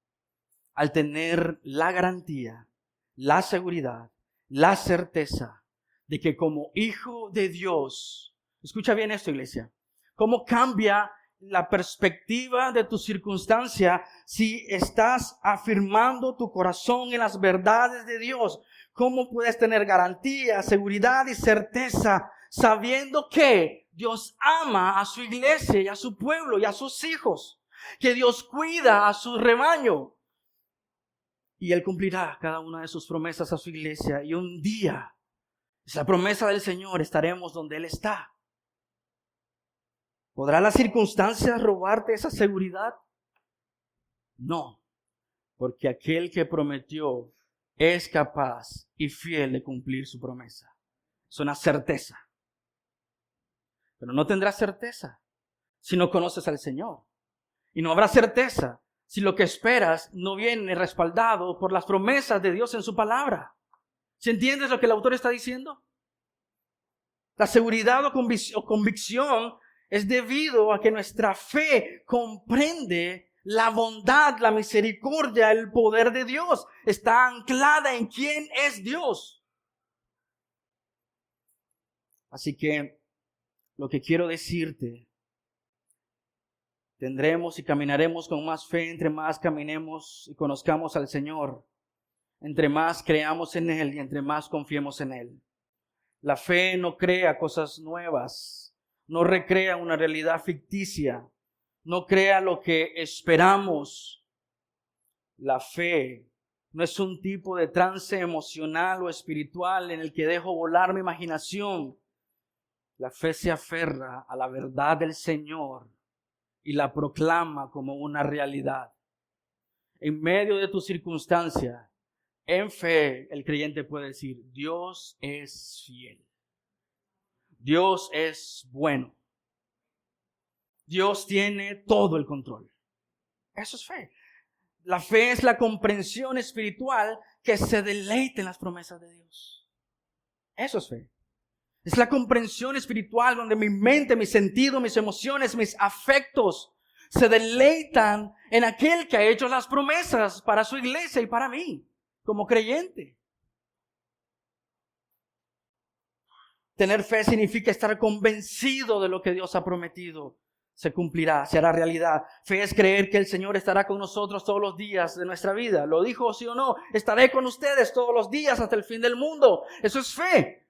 al tener la garantía, la seguridad, la certeza de que como hijo de Dios, escucha bien esto, iglesia, cómo cambia la perspectiva de tu circunstancia si estás afirmando tu corazón en las verdades de Dios? ¿Cómo puedes tener garantía, seguridad y certeza sabiendo que Dios ama a su iglesia y a su pueblo y a sus hijos? Que Dios cuida a su rebaño. Y Él cumplirá cada una de sus promesas a su iglesia. Y un día, es la promesa del Señor, estaremos donde Él está. ¿Podrá las circunstancias robarte esa seguridad? No, porque aquel que prometió es capaz y fiel de cumplir su promesa. Es una certeza. Pero no tendrás certeza si no conoces al Señor. Y no habrá certeza si lo que esperas no viene respaldado por las promesas de Dios en su palabra. ¿Sí entiendes lo que el autor está diciendo? La seguridad o convicción es debido a que nuestra fe comprende la bondad, la misericordia, el poder de Dios. Está anclada en quién es Dios. Así que lo que quiero decirte, tendremos y caminaremos con más fe entre más caminemos y conozcamos al Señor, entre más creamos en Él y entre más confiemos en Él. La fe no crea cosas nuevas, no recrea una realidad ficticia, no crea lo que esperamos. La fe No es un tipo de trance emocional o espiritual en el que dejo volar mi imaginación. La fe se aferra a la verdad del Señor y la proclama como una realidad. En medio de tu circunstancia, en fe, el creyente puede decir, Dios es fiel. Dios es bueno. Dios tiene todo el control. Eso es fe. La fe es la comprensión espiritual que se deleita en las promesas de Dios. Eso es fe. Es la comprensión espiritual donde mi mente, mi sentido, mis emociones, mis afectos se deleitan en aquel que ha hecho las promesas para su iglesia y para mí, como creyente. Tener fe significa estar convencido de lo que Dios ha prometido. Se cumplirá, se hará realidad. Fe es creer que el Señor estará con nosotros todos los días de nuestra vida. ¿Lo dijo sí o no? Estaré con ustedes todos los días hasta el fin del mundo. Eso es fe.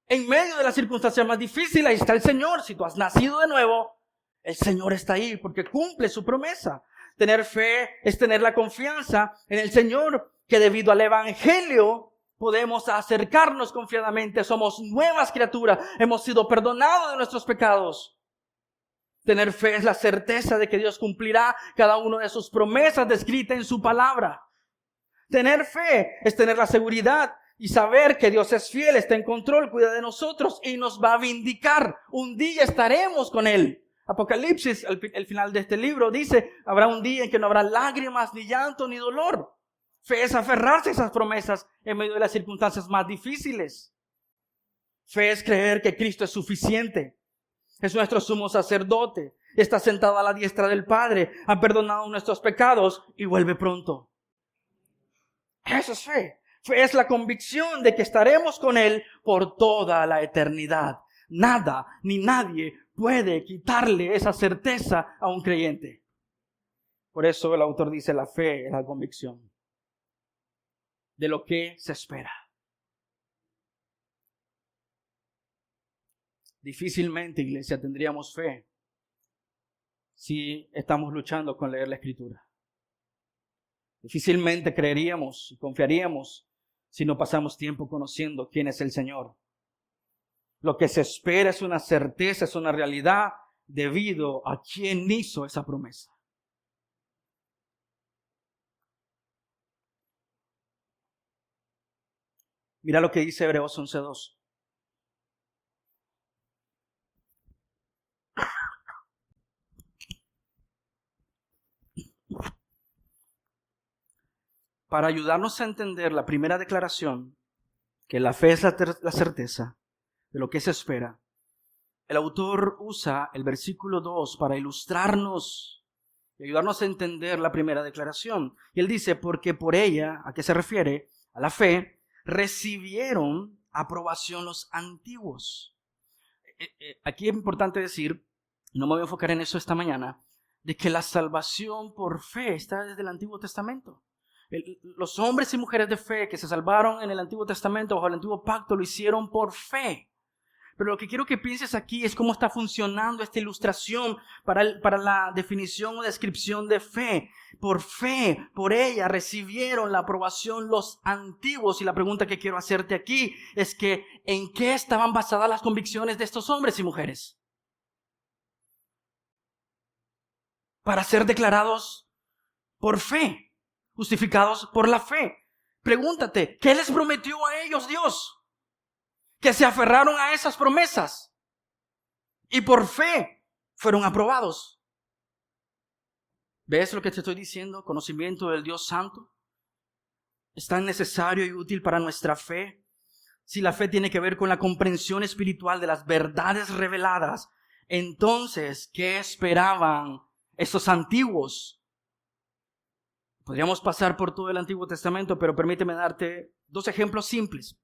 En medio de las circunstancias más difíciles, ahí está el Señor. Si tú has nacido de nuevo, el Señor está ahí porque cumple su promesa. Tener fe es tener la confianza en el Señor, que debido al Evangelio podemos acercarnos confiadamente. Somos nuevas criaturas. Hemos sido perdonados de nuestros pecados. Tener fe es la certeza de que Dios cumplirá cada una de sus promesas descritas en su palabra. Tener fe es tener la seguridad y saber que Dios es fiel, está en control, cuida de nosotros y nos va a vindicar. Un día estaremos con Él. Apocalipsis, el final de este libro, dice, habrá un día en que no habrá lágrimas, ni llanto, ni dolor. Fe es aferrarse a esas promesas en medio de las circunstancias más difíciles. Fe es creer que Cristo es suficiente. Es nuestro sumo sacerdote. Está sentado a la diestra del Padre. Ha perdonado nuestros pecados y vuelve pronto. Eso es fe. Fe es la convicción de que estaremos con Él por toda la eternidad. Nada ni nadie puede quitarle esa certeza a un creyente. Por eso el autor dice, la fe es la convicción de lo que se espera. Difícilmente, iglesia, tendríamos fe si estamos luchando con leer la Escritura. Difícilmente creeríamos y confiaríamos si no pasamos tiempo conociendo quién es el Señor. Lo que se espera es una certeza, es una realidad debido a quién hizo esa promesa. Mira lo que dice Hebreos 11:2. Para ayudarnos a entender la primera declaración, que la fe es la certeza de lo que se espera, el autor usa el versículo 2 para ilustrarnos y ayudarnos a entender la primera declaración. Y él dice, porque por ella, ¿a qué se refiere? A la fe, recibieron aprobación los antiguos. Aquí es importante decir, no me voy a enfocar en eso esta mañana, de que la salvación por fe está desde el Antiguo Testamento. Los hombres y mujeres de fe que se salvaron en el Antiguo Testamento bajo el Antiguo Pacto lo hicieron por fe. Pero lo que quiero que pienses aquí es cómo está funcionando esta ilustración para la definición o descripción de fe. Por fe, por ella recibieron la aprobación los antiguos. Y la pregunta que quiero hacerte aquí es que ¿en qué estaban basadas las convicciones de estos hombres y mujeres? Para ser declarados por fe, justificados por la fe. Pregúntate, ¿qué les prometió a ellos Dios? Que se aferraron a esas promesas y por fe fueron aprobados. ¿Ves lo que te estoy diciendo? Conocimiento del Dios Santo es tan necesario y útil para nuestra fe. Si la fe tiene que ver con la comprensión espiritual de las verdades reveladas, entonces, ¿qué esperaban estos antiguos? Podríamos pasar por todo el Antiguo Testamento, pero permíteme darte dos ejemplos simples.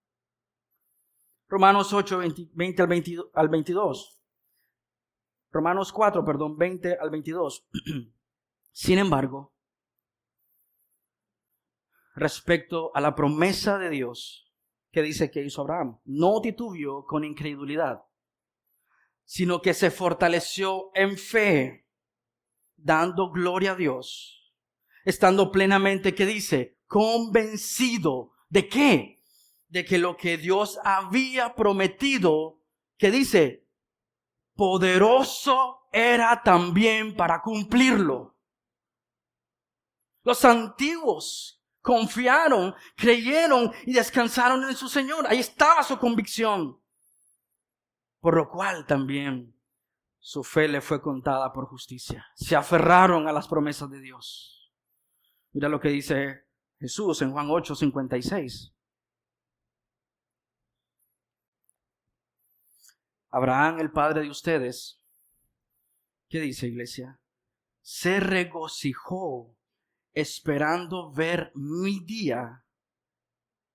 Romanos 8, 20 al 22. Romanos 4, 20 al 22. Sin embargo, respecto a la promesa de Dios que dice que hizo Abraham, no titubeó con incredulidad, sino que se fortaleció en fe, dando gloria a Dios, estando plenamente, ¿qué dice? convencido. ¿De qué? De que lo que Dios había prometido, que dice, poderoso era también para cumplirlo. Los antiguos confiaron, creyeron y descansaron en su Señor. Ahí estaba su convicción. Por lo cual también su fe le fue contada por justicia. Se aferraron a las promesas de Dios. Mira lo que dice Jesús en Juan 8:56. Abraham, el padre de ustedes, ¿qué dice, iglesia? Se regocijó esperando ver mi día,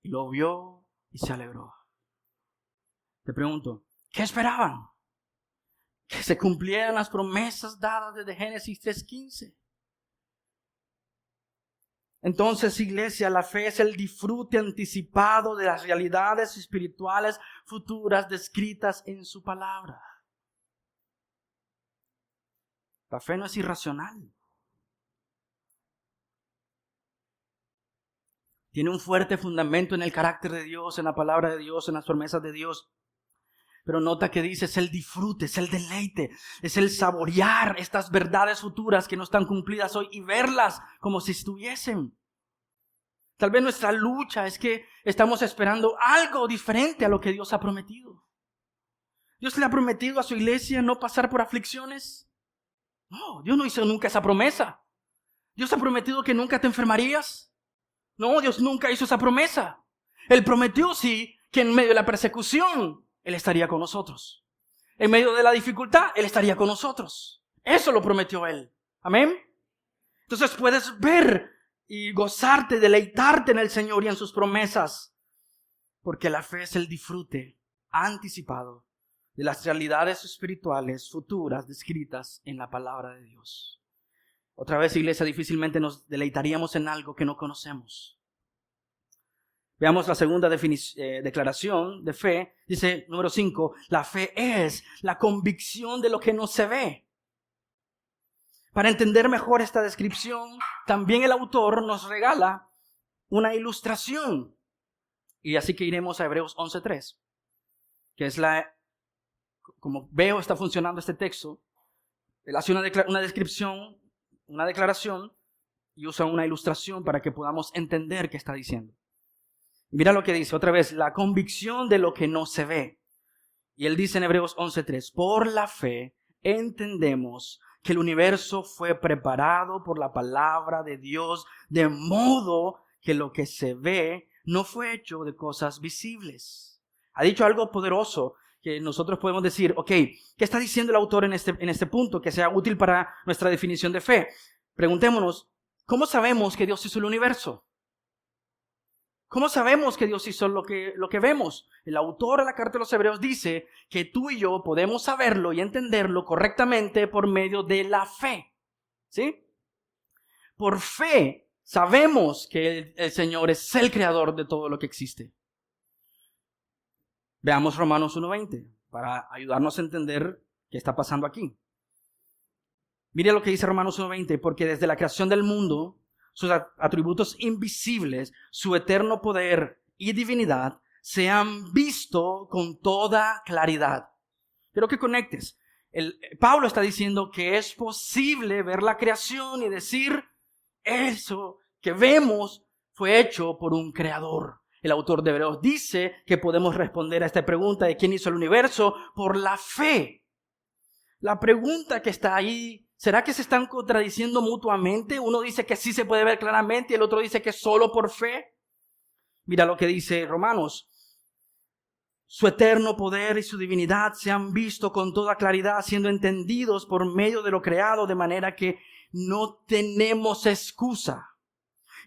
y lo vio y se alegró. Te pregunto, ¿qué esperaban? Que se cumplieran las promesas dadas desde Génesis 3:15. Entonces, iglesia, la fe es el disfrute anticipado de las realidades espirituales futuras descritas en su palabra. La fe no es irracional. Tiene un fuerte fundamento en el carácter de Dios, en la palabra de Dios, en las promesas de Dios. Pero nota que dice, es el disfrute, es el deleite, es el saborear estas verdades futuras que no están cumplidas hoy y verlas como si estuviesen. Tal vez nuestra lucha es que estamos esperando algo diferente a lo que Dios ha prometido. Dios le ha prometido a su iglesia no pasar por aflicciones. No, Dios no hizo nunca esa promesa. Dios ha prometido que nunca te enfermarías. No, Dios nunca hizo esa promesa. Él prometió, sí, que en medio de la persecución, Él estaría con nosotros. En medio de la dificultad, Él estaría con nosotros. Eso lo prometió Él. Amén. Entonces puedes ver y gozarte, deleitarte en el Señor y en sus promesas. Porque la fe es el disfrute anticipado de las realidades espirituales futuras descritas en la palabra de Dios. Otra vez, iglesia, difícilmente nos deleitaríamos en algo que no conocemos. Veamos la segunda declaración de fe. Dice, número 5, la fe es la convicción de lo que no se ve. Para entender mejor esta descripción, también el autor nos regala una ilustración. Y así que iremos a Hebreos 11:3, que es como veo está funcionando este texto. Él hace una descripción, una declaración, y usa una ilustración para que podamos entender qué está diciendo. Mira lo que dice otra vez, la convicción de lo que no se ve. Y él dice en Hebreos 11:3, por la fe entendemos que el universo fue preparado por la palabra de Dios, de modo que lo que se ve no fue hecho de cosas visibles. Ha dicho algo poderoso que nosotros podemos decir, ok, ¿qué está diciendo el autor en este punto que sea útil para nuestra definición de fe? Preguntémonos, ¿cómo sabemos que Dios hizo el universo? ¿Cómo sabemos que Dios hizo lo que vemos? El autor de la carta de los Hebreos dice que tú y yo podemos saberlo y entenderlo correctamente por medio de la fe. ¿Sí? Por fe sabemos que el Señor es el creador de todo lo que existe. Veamos Romanos 1:20 para ayudarnos a entender qué está pasando aquí. Mire lo que dice Romanos 1:20, porque desde la creación del mundo, sus atributos invisibles, su eterno poder y divinidad se han visto con toda claridad. Quiero que conectes. Pablo está diciendo que es posible ver la creación y decir, eso que vemos fue hecho por un creador. El autor de Hebreos dice que podemos responder a esta pregunta de quién hizo el universo por la fe. La pregunta que está ahí, ¿será que se están contradiciendo mutuamente? Uno dice que sí se puede ver claramente y el otro dice que solo por fe. Mira lo que dice Romanos. Su eterno poder y su divinidad se han visto con toda claridad, siendo entendidos por medio de lo creado, de manera que no tenemos excusa.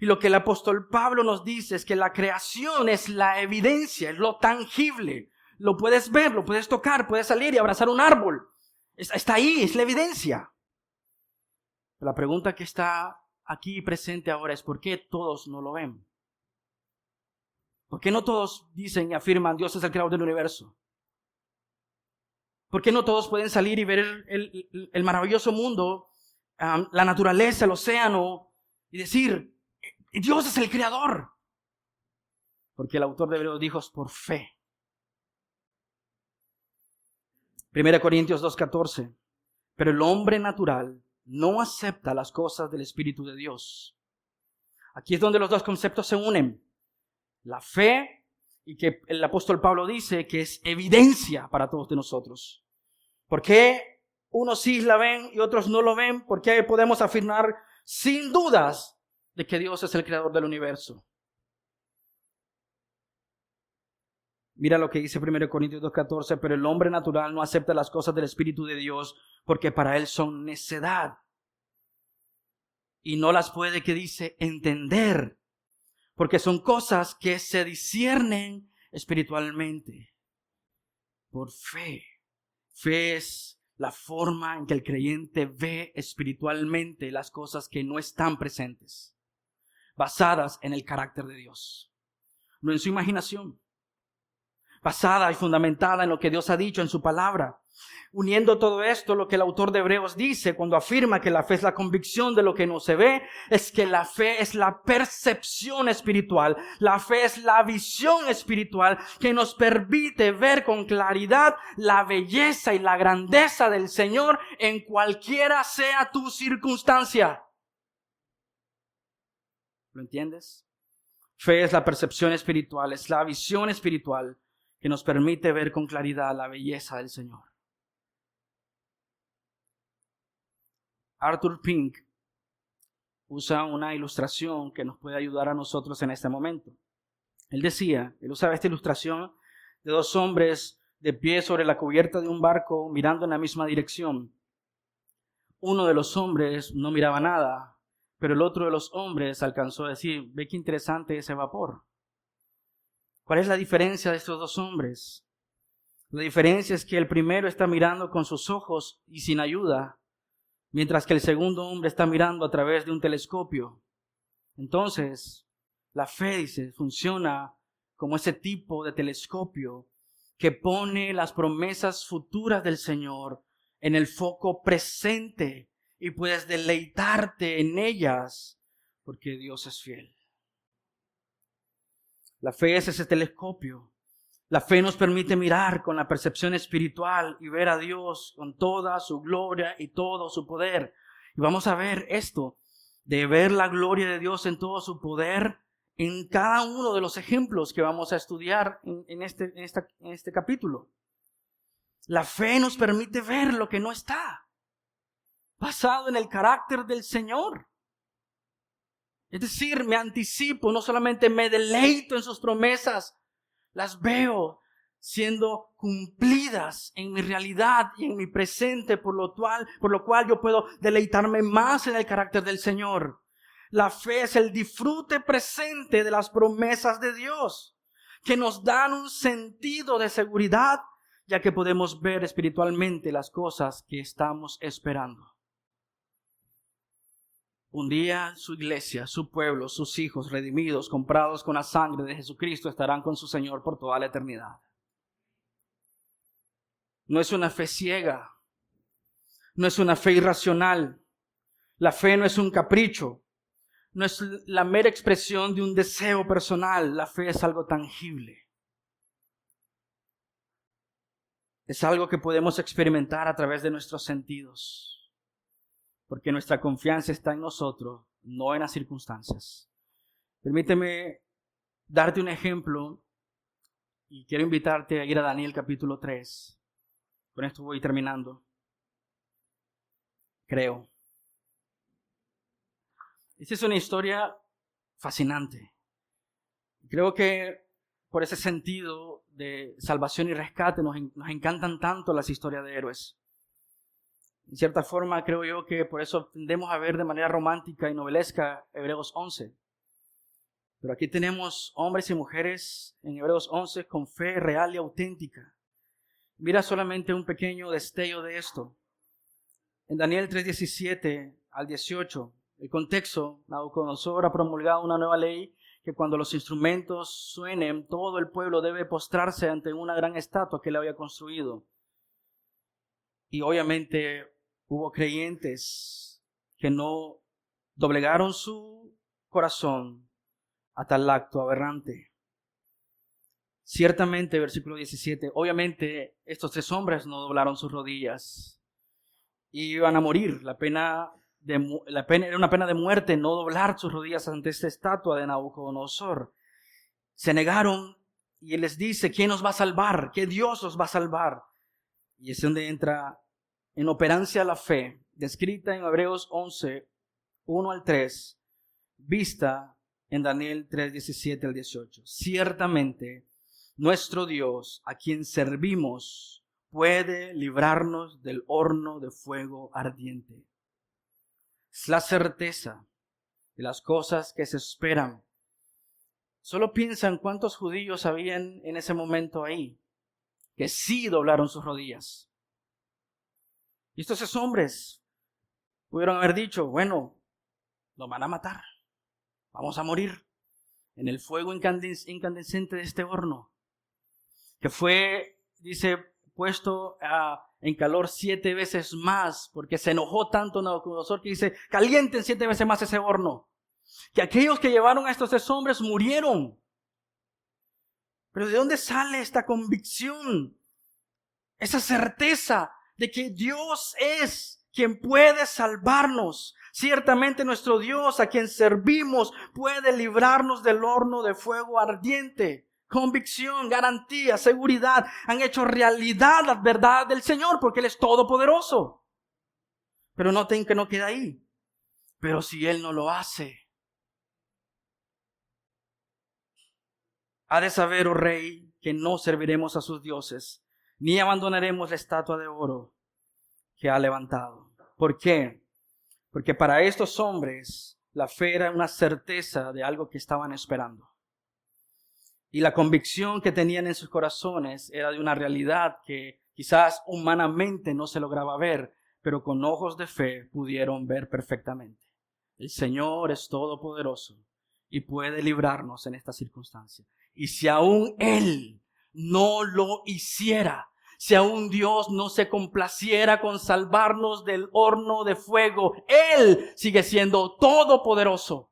Y lo que el apóstol Pablo nos dice es que la creación es la evidencia, es lo tangible. Lo puedes ver, lo puedes tocar, puedes salir y abrazar un árbol. Está ahí, es la evidencia. La pregunta que está aquí presente ahora es ¿por qué todos no lo ven? ¿Por qué no todos dicen y afirman Dios es el creador del universo? ¿Por qué no todos pueden salir y ver el maravilloso mundo, la naturaleza, el océano y decir Y Dios es el creador. Porque el autor de Hebreos dijo, es por fe. 1 Corintios 2:14. Pero el hombre natural no acepta las cosas del Espíritu de Dios. Aquí es donde los dos conceptos se unen. La fe, y que el apóstol Pablo dice que es evidencia para todos de nosotros. ¿Por qué unos sí la ven y otros no lo ven? Porque podemos afirmar sin dudas de que Dios es el creador del universo. Mira lo que dice 1 Corintios 2:14, pero el hombre natural no acepta las cosas del Espíritu de Dios porque para él son necedad. Y no las puede, que dice, entender, porque son cosas que se disciernen espiritualmente por fe. Fe es la forma en que el creyente ve espiritualmente las cosas que no están presentes, basadas en el carácter de Dios, no en su imaginación. Basada y fundamentada en lo que Dios ha dicho en su palabra. Uniendo todo esto, lo que el autor de Hebreos dice cuando afirma que la fe es la convicción de lo que no se ve, es que la fe es la percepción espiritual. La fe es la visión espiritual que nos permite ver con claridad la belleza y la grandeza del Señor en cualquiera sea tu circunstancia. ¿Lo entiendes? Fe es la percepción espiritual, es la visión espiritual que nos permite ver con claridad la belleza del Señor. Arthur Pink usa una ilustración que nos puede ayudar a nosotros en este momento. Él usaba esta ilustración de dos hombres de pie sobre la cubierta de un barco mirando en la misma dirección. Uno de los hombres no miraba nada, pero el otro de los hombres alcanzó a decir, ve qué interesante ese vapor. ¿Cuál es la diferencia de estos dos hombres? La diferencia es que el primero está mirando con sus ojos y sin ayuda, mientras que el segundo hombre está mirando a través de un telescopio. Entonces, la fe, dice, funciona como ese tipo de telescopio que pone las promesas futuras del Señor en el foco presente y puedes deleitarte en ellas porque Dios es fiel. La fe es ese telescopio. La fe nos permite mirar con la percepción espiritual y ver a Dios con toda su gloria y todo su poder. Y vamos a ver esto, de ver la gloria de Dios en todo su poder en cada uno de los ejemplos que vamos a estudiar en este capítulo. La fe nos permite ver lo que no está, basado en el carácter del Señor. Es decir, me anticipo, no solamente me deleito en sus promesas, las veo siendo cumplidas en mi realidad y en mi presente, por lo cual yo puedo deleitarme más en el carácter del Señor. La fe es el disfrute presente de las promesas de Dios, que nos dan un sentido de seguridad, ya que podemos ver espiritualmente las cosas que estamos esperando. Un día su iglesia, su pueblo, sus hijos redimidos, comprados con la sangre de Jesucristo, estarán con su Señor por toda la eternidad. No es una fe ciega, no es una fe irracional. La fe no es un capricho, no es la mera expresión de un deseo personal. La fe es algo tangible. Es algo que podemos experimentar a través de nuestros sentidos. Porque nuestra confianza está en nosotros, no en las circunstancias. Permíteme darte un ejemplo y quiero invitarte a ir a Daniel capítulo 3. Con esto voy terminando. Creo. Esta es una historia fascinante. Creo que por ese sentido de salvación y rescate nos encantan tanto las historias de héroes. En cierta forma, creo yo que por eso tendemos a ver de manera romántica y novelesca Hebreos 11. Pero aquí tenemos hombres y mujeres en Hebreos 11 con fe real y auténtica. Mira solamente un pequeño destello de esto. En Daniel 3:17 al 18, el contexto, Nabucodonosor ha promulgado una nueva ley que cuando los instrumentos suenen, todo el pueblo debe postrarse ante una gran estatua que él había construido. Y obviamente hubo creyentes que no doblegaron su corazón a tal acto aberrante. Ciertamente, versículo 17, obviamente estos 3 hombres no doblaron sus rodillas y iban a morir. La pena era una pena de muerte no doblar sus rodillas ante esta estatua de Nabucodonosor. Se negaron y él les dice, ¿quién nos va a salvar? ¿Qué Dios los va a salvar? Y es donde entra en operancia la fe, descrita en Hebreos 11, 1 al 3, vista en Daniel 3, 17 al 18. Ciertamente, nuestro Dios, a quien servimos, puede librarnos del horno de fuego ardiente. Es la certeza de las cosas que se esperan. Solo piensan cuántos judíos habían en ese momento ahí, que sí doblaron sus rodillas. Y estos hombres pudieron haber dicho, bueno, nos van a matar, vamos a morir en el fuego incandescente de este horno, que fue, dice, puesto en calor 7 veces más, porque se enojó tanto Nabucodonosor que dice, calienten 7 veces más ese horno. Que aquellos que llevaron a estos 3 hombres murieron. Pero ¿de dónde sale esta convicción? Esa certeza de que Dios es quien puede salvarnos. Ciertamente nuestro Dios, a quien servimos, puede librarnos del horno de fuego ardiente. Convicción, garantía, seguridad, han hecho realidad las verdades del Señor porque Él es todopoderoso. Pero noten que no queda ahí. Pero si Él no lo hace, ha de saber, oh rey, que no serviremos a sus dioses, ni abandonaremos la estatua de oro que ha levantado. ¿Por qué? Porque para estos hombres la fe era una certeza de algo que estaban esperando. Y la convicción que tenían en sus corazones era de una realidad que quizás humanamente no se lograba ver, pero con ojos de fe pudieron ver perfectamente. El Señor es todopoderoso y puede librarnos en esta circunstancia. Y si aún Él no lo hiciera, si aún Dios no se complaciera con salvarnos del horno de fuego, Él sigue siendo todopoderoso.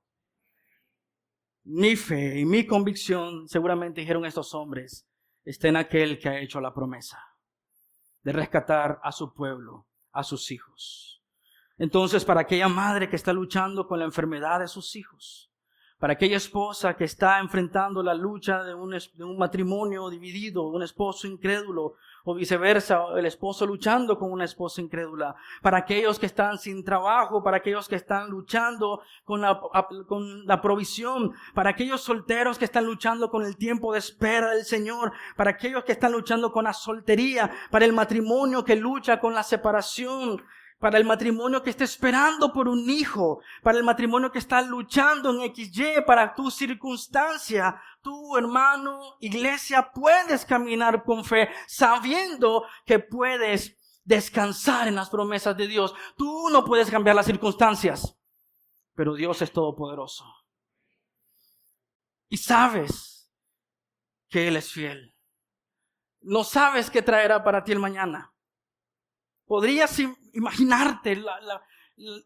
Mi fe y mi convicción, seguramente dijeron estos hombres, está en aquel que ha hecho la promesa de rescatar a su pueblo, a sus hijos. Entonces, para aquella madre que está luchando con la enfermedad de sus hijos, para aquella esposa que está enfrentando la lucha de un matrimonio dividido, un esposo incrédulo, o viceversa, el esposo luchando con una esposa incrédula, para aquellos que están sin trabajo, para aquellos que están luchando con la provisión, para aquellos solteros que están luchando con el tiempo de espera del Señor, para aquellos que están luchando con la soltería, para el matrimonio que lucha con la separación, para el matrimonio que está esperando por un hijo, para el matrimonio que está luchando en XY, para tu circunstancia. Tú, hermano, iglesia, puedes caminar con fe, sabiendo que puedes descansar en las promesas de Dios. Tú no puedes cambiar las circunstancias, pero Dios es todopoderoso. Y sabes que Él es fiel. No sabes qué traerá para ti el mañana. Podrías imaginarte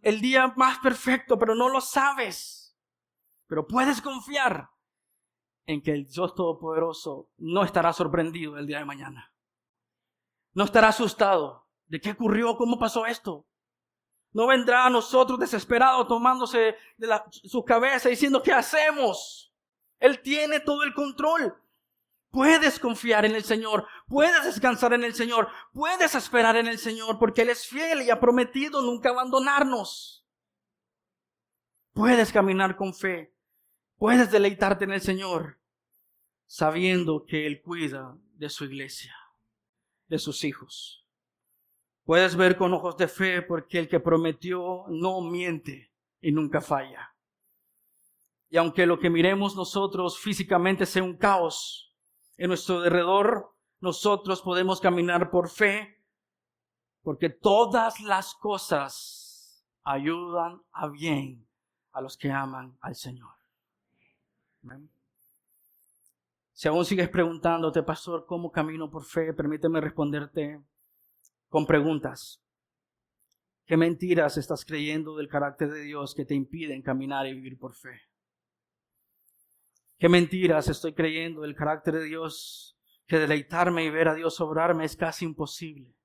el día más perfecto, pero no lo sabes. Pero puedes confiar en que el Dios Todopoderoso no estará sorprendido el día de mañana. No estará asustado de qué ocurrió, cómo pasó esto. No vendrá a nosotros desesperado tomándose de su cabeza diciendo ¿qué hacemos? Él tiene todo el control. Puedes confiar en el Señor, puedes descansar en el Señor, puedes esperar en el Señor, porque Él es fiel y ha prometido nunca abandonarnos. Puedes caminar con fe, puedes deleitarte en el Señor, sabiendo que Él cuida de su iglesia, de sus hijos. Puedes ver con ojos de fe, porque el que prometió no miente y nunca falla. Y aunque lo que miremos nosotros físicamente sea un caos en nuestro alrededor, nosotros podemos caminar por fe, porque todas las cosas ayudan a bien a los que aman al Señor. ¿Amén? Si aún sigues preguntándote, pastor, ¿cómo camino por fe? Permíteme responderte con preguntas. ¿Qué mentiras estás creyendo del carácter de Dios que te impiden caminar y vivir por fe? qué mentiras estoy creyendo del carácter de Dios, que deleitarme y ver a Dios obrarme es casi imposible.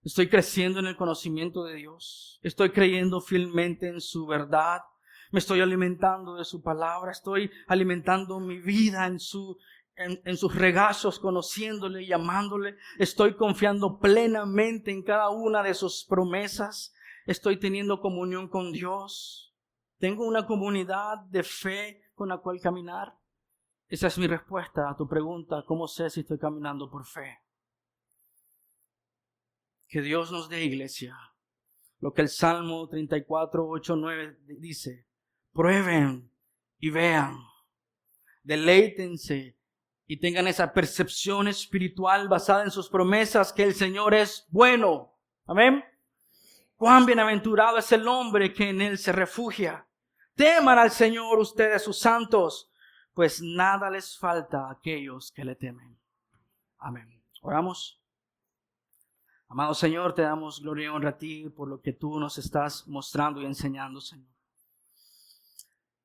Estoy creciendo en el conocimiento de Dios. Estoy creyendo fielmente en su verdad. Me estoy alimentando de su palabra. Estoy alimentando mi vida en sus regazos, conociéndole y amándole. Estoy confiando plenamente en cada una de sus promesas. Estoy teniendo comunión con Dios. Tengo una comunidad de fe con la cual caminar. Esa es mi respuesta a tu pregunta. ¿Cómo sé si estoy caminando por fe? Que Dios nos dé, iglesia, lo que el Salmo 34, 8, 9 dice. Prueben y vean, deleítense y tengan esa percepción espiritual basada en sus promesas que el Señor es bueno. Amén. Cuán bienaventurado es el hombre que en Él se refugia. Teman al Señor ustedes, sus santos, pues nada les falta a aquellos que le temen. Amén. Oramos. Amado Señor, te damos gloria y honra a ti por lo que tú nos estás mostrando y enseñando, Señor.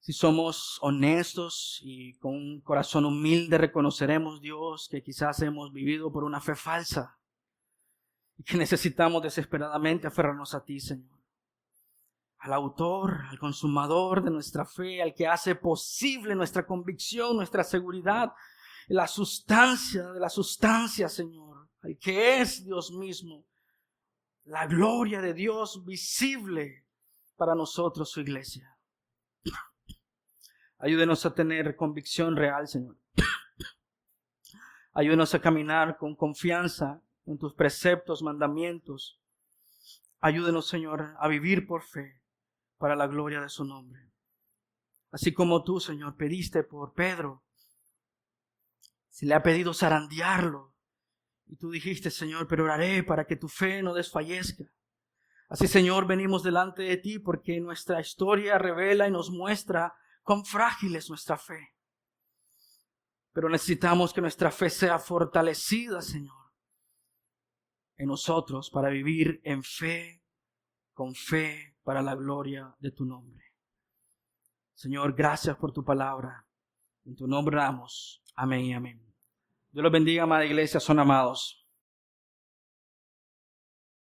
Si somos honestos y con un corazón humilde reconoceremos, Dios, que quizás hemos vivido por una fe falsa y que necesitamos desesperadamente aferrarnos a ti, Señor. Al autor, al consumador de nuestra fe, al que hace posible nuestra convicción, nuestra seguridad, la sustancia de la sustancia, Señor. El que es Dios mismo, la gloria de Dios visible para nosotros, su iglesia. Ayúdenos a tener convicción real, Señor. Ayúdenos a caminar con confianza en tus preceptos, mandamientos. Ayúdenos, Señor, a vivir por fe para la gloria de su nombre. Así como tú, Señor, pediste por Pedro. Se le ha pedido zarandearlo. Y tú dijiste, Señor, pero oraré para que tu fe no desfallezca. Así, Señor, venimos delante de ti porque nuestra historia revela y nos muestra cuán frágil es nuestra fe. Pero necesitamos que nuestra fe sea fortalecida, Señor, en nosotros para vivir en fe, con fe, para la gloria de tu nombre. Señor, gracias por tu palabra. En tu nombre oramos. Amén y amén. Dios los bendiga, amada iglesia, son amados.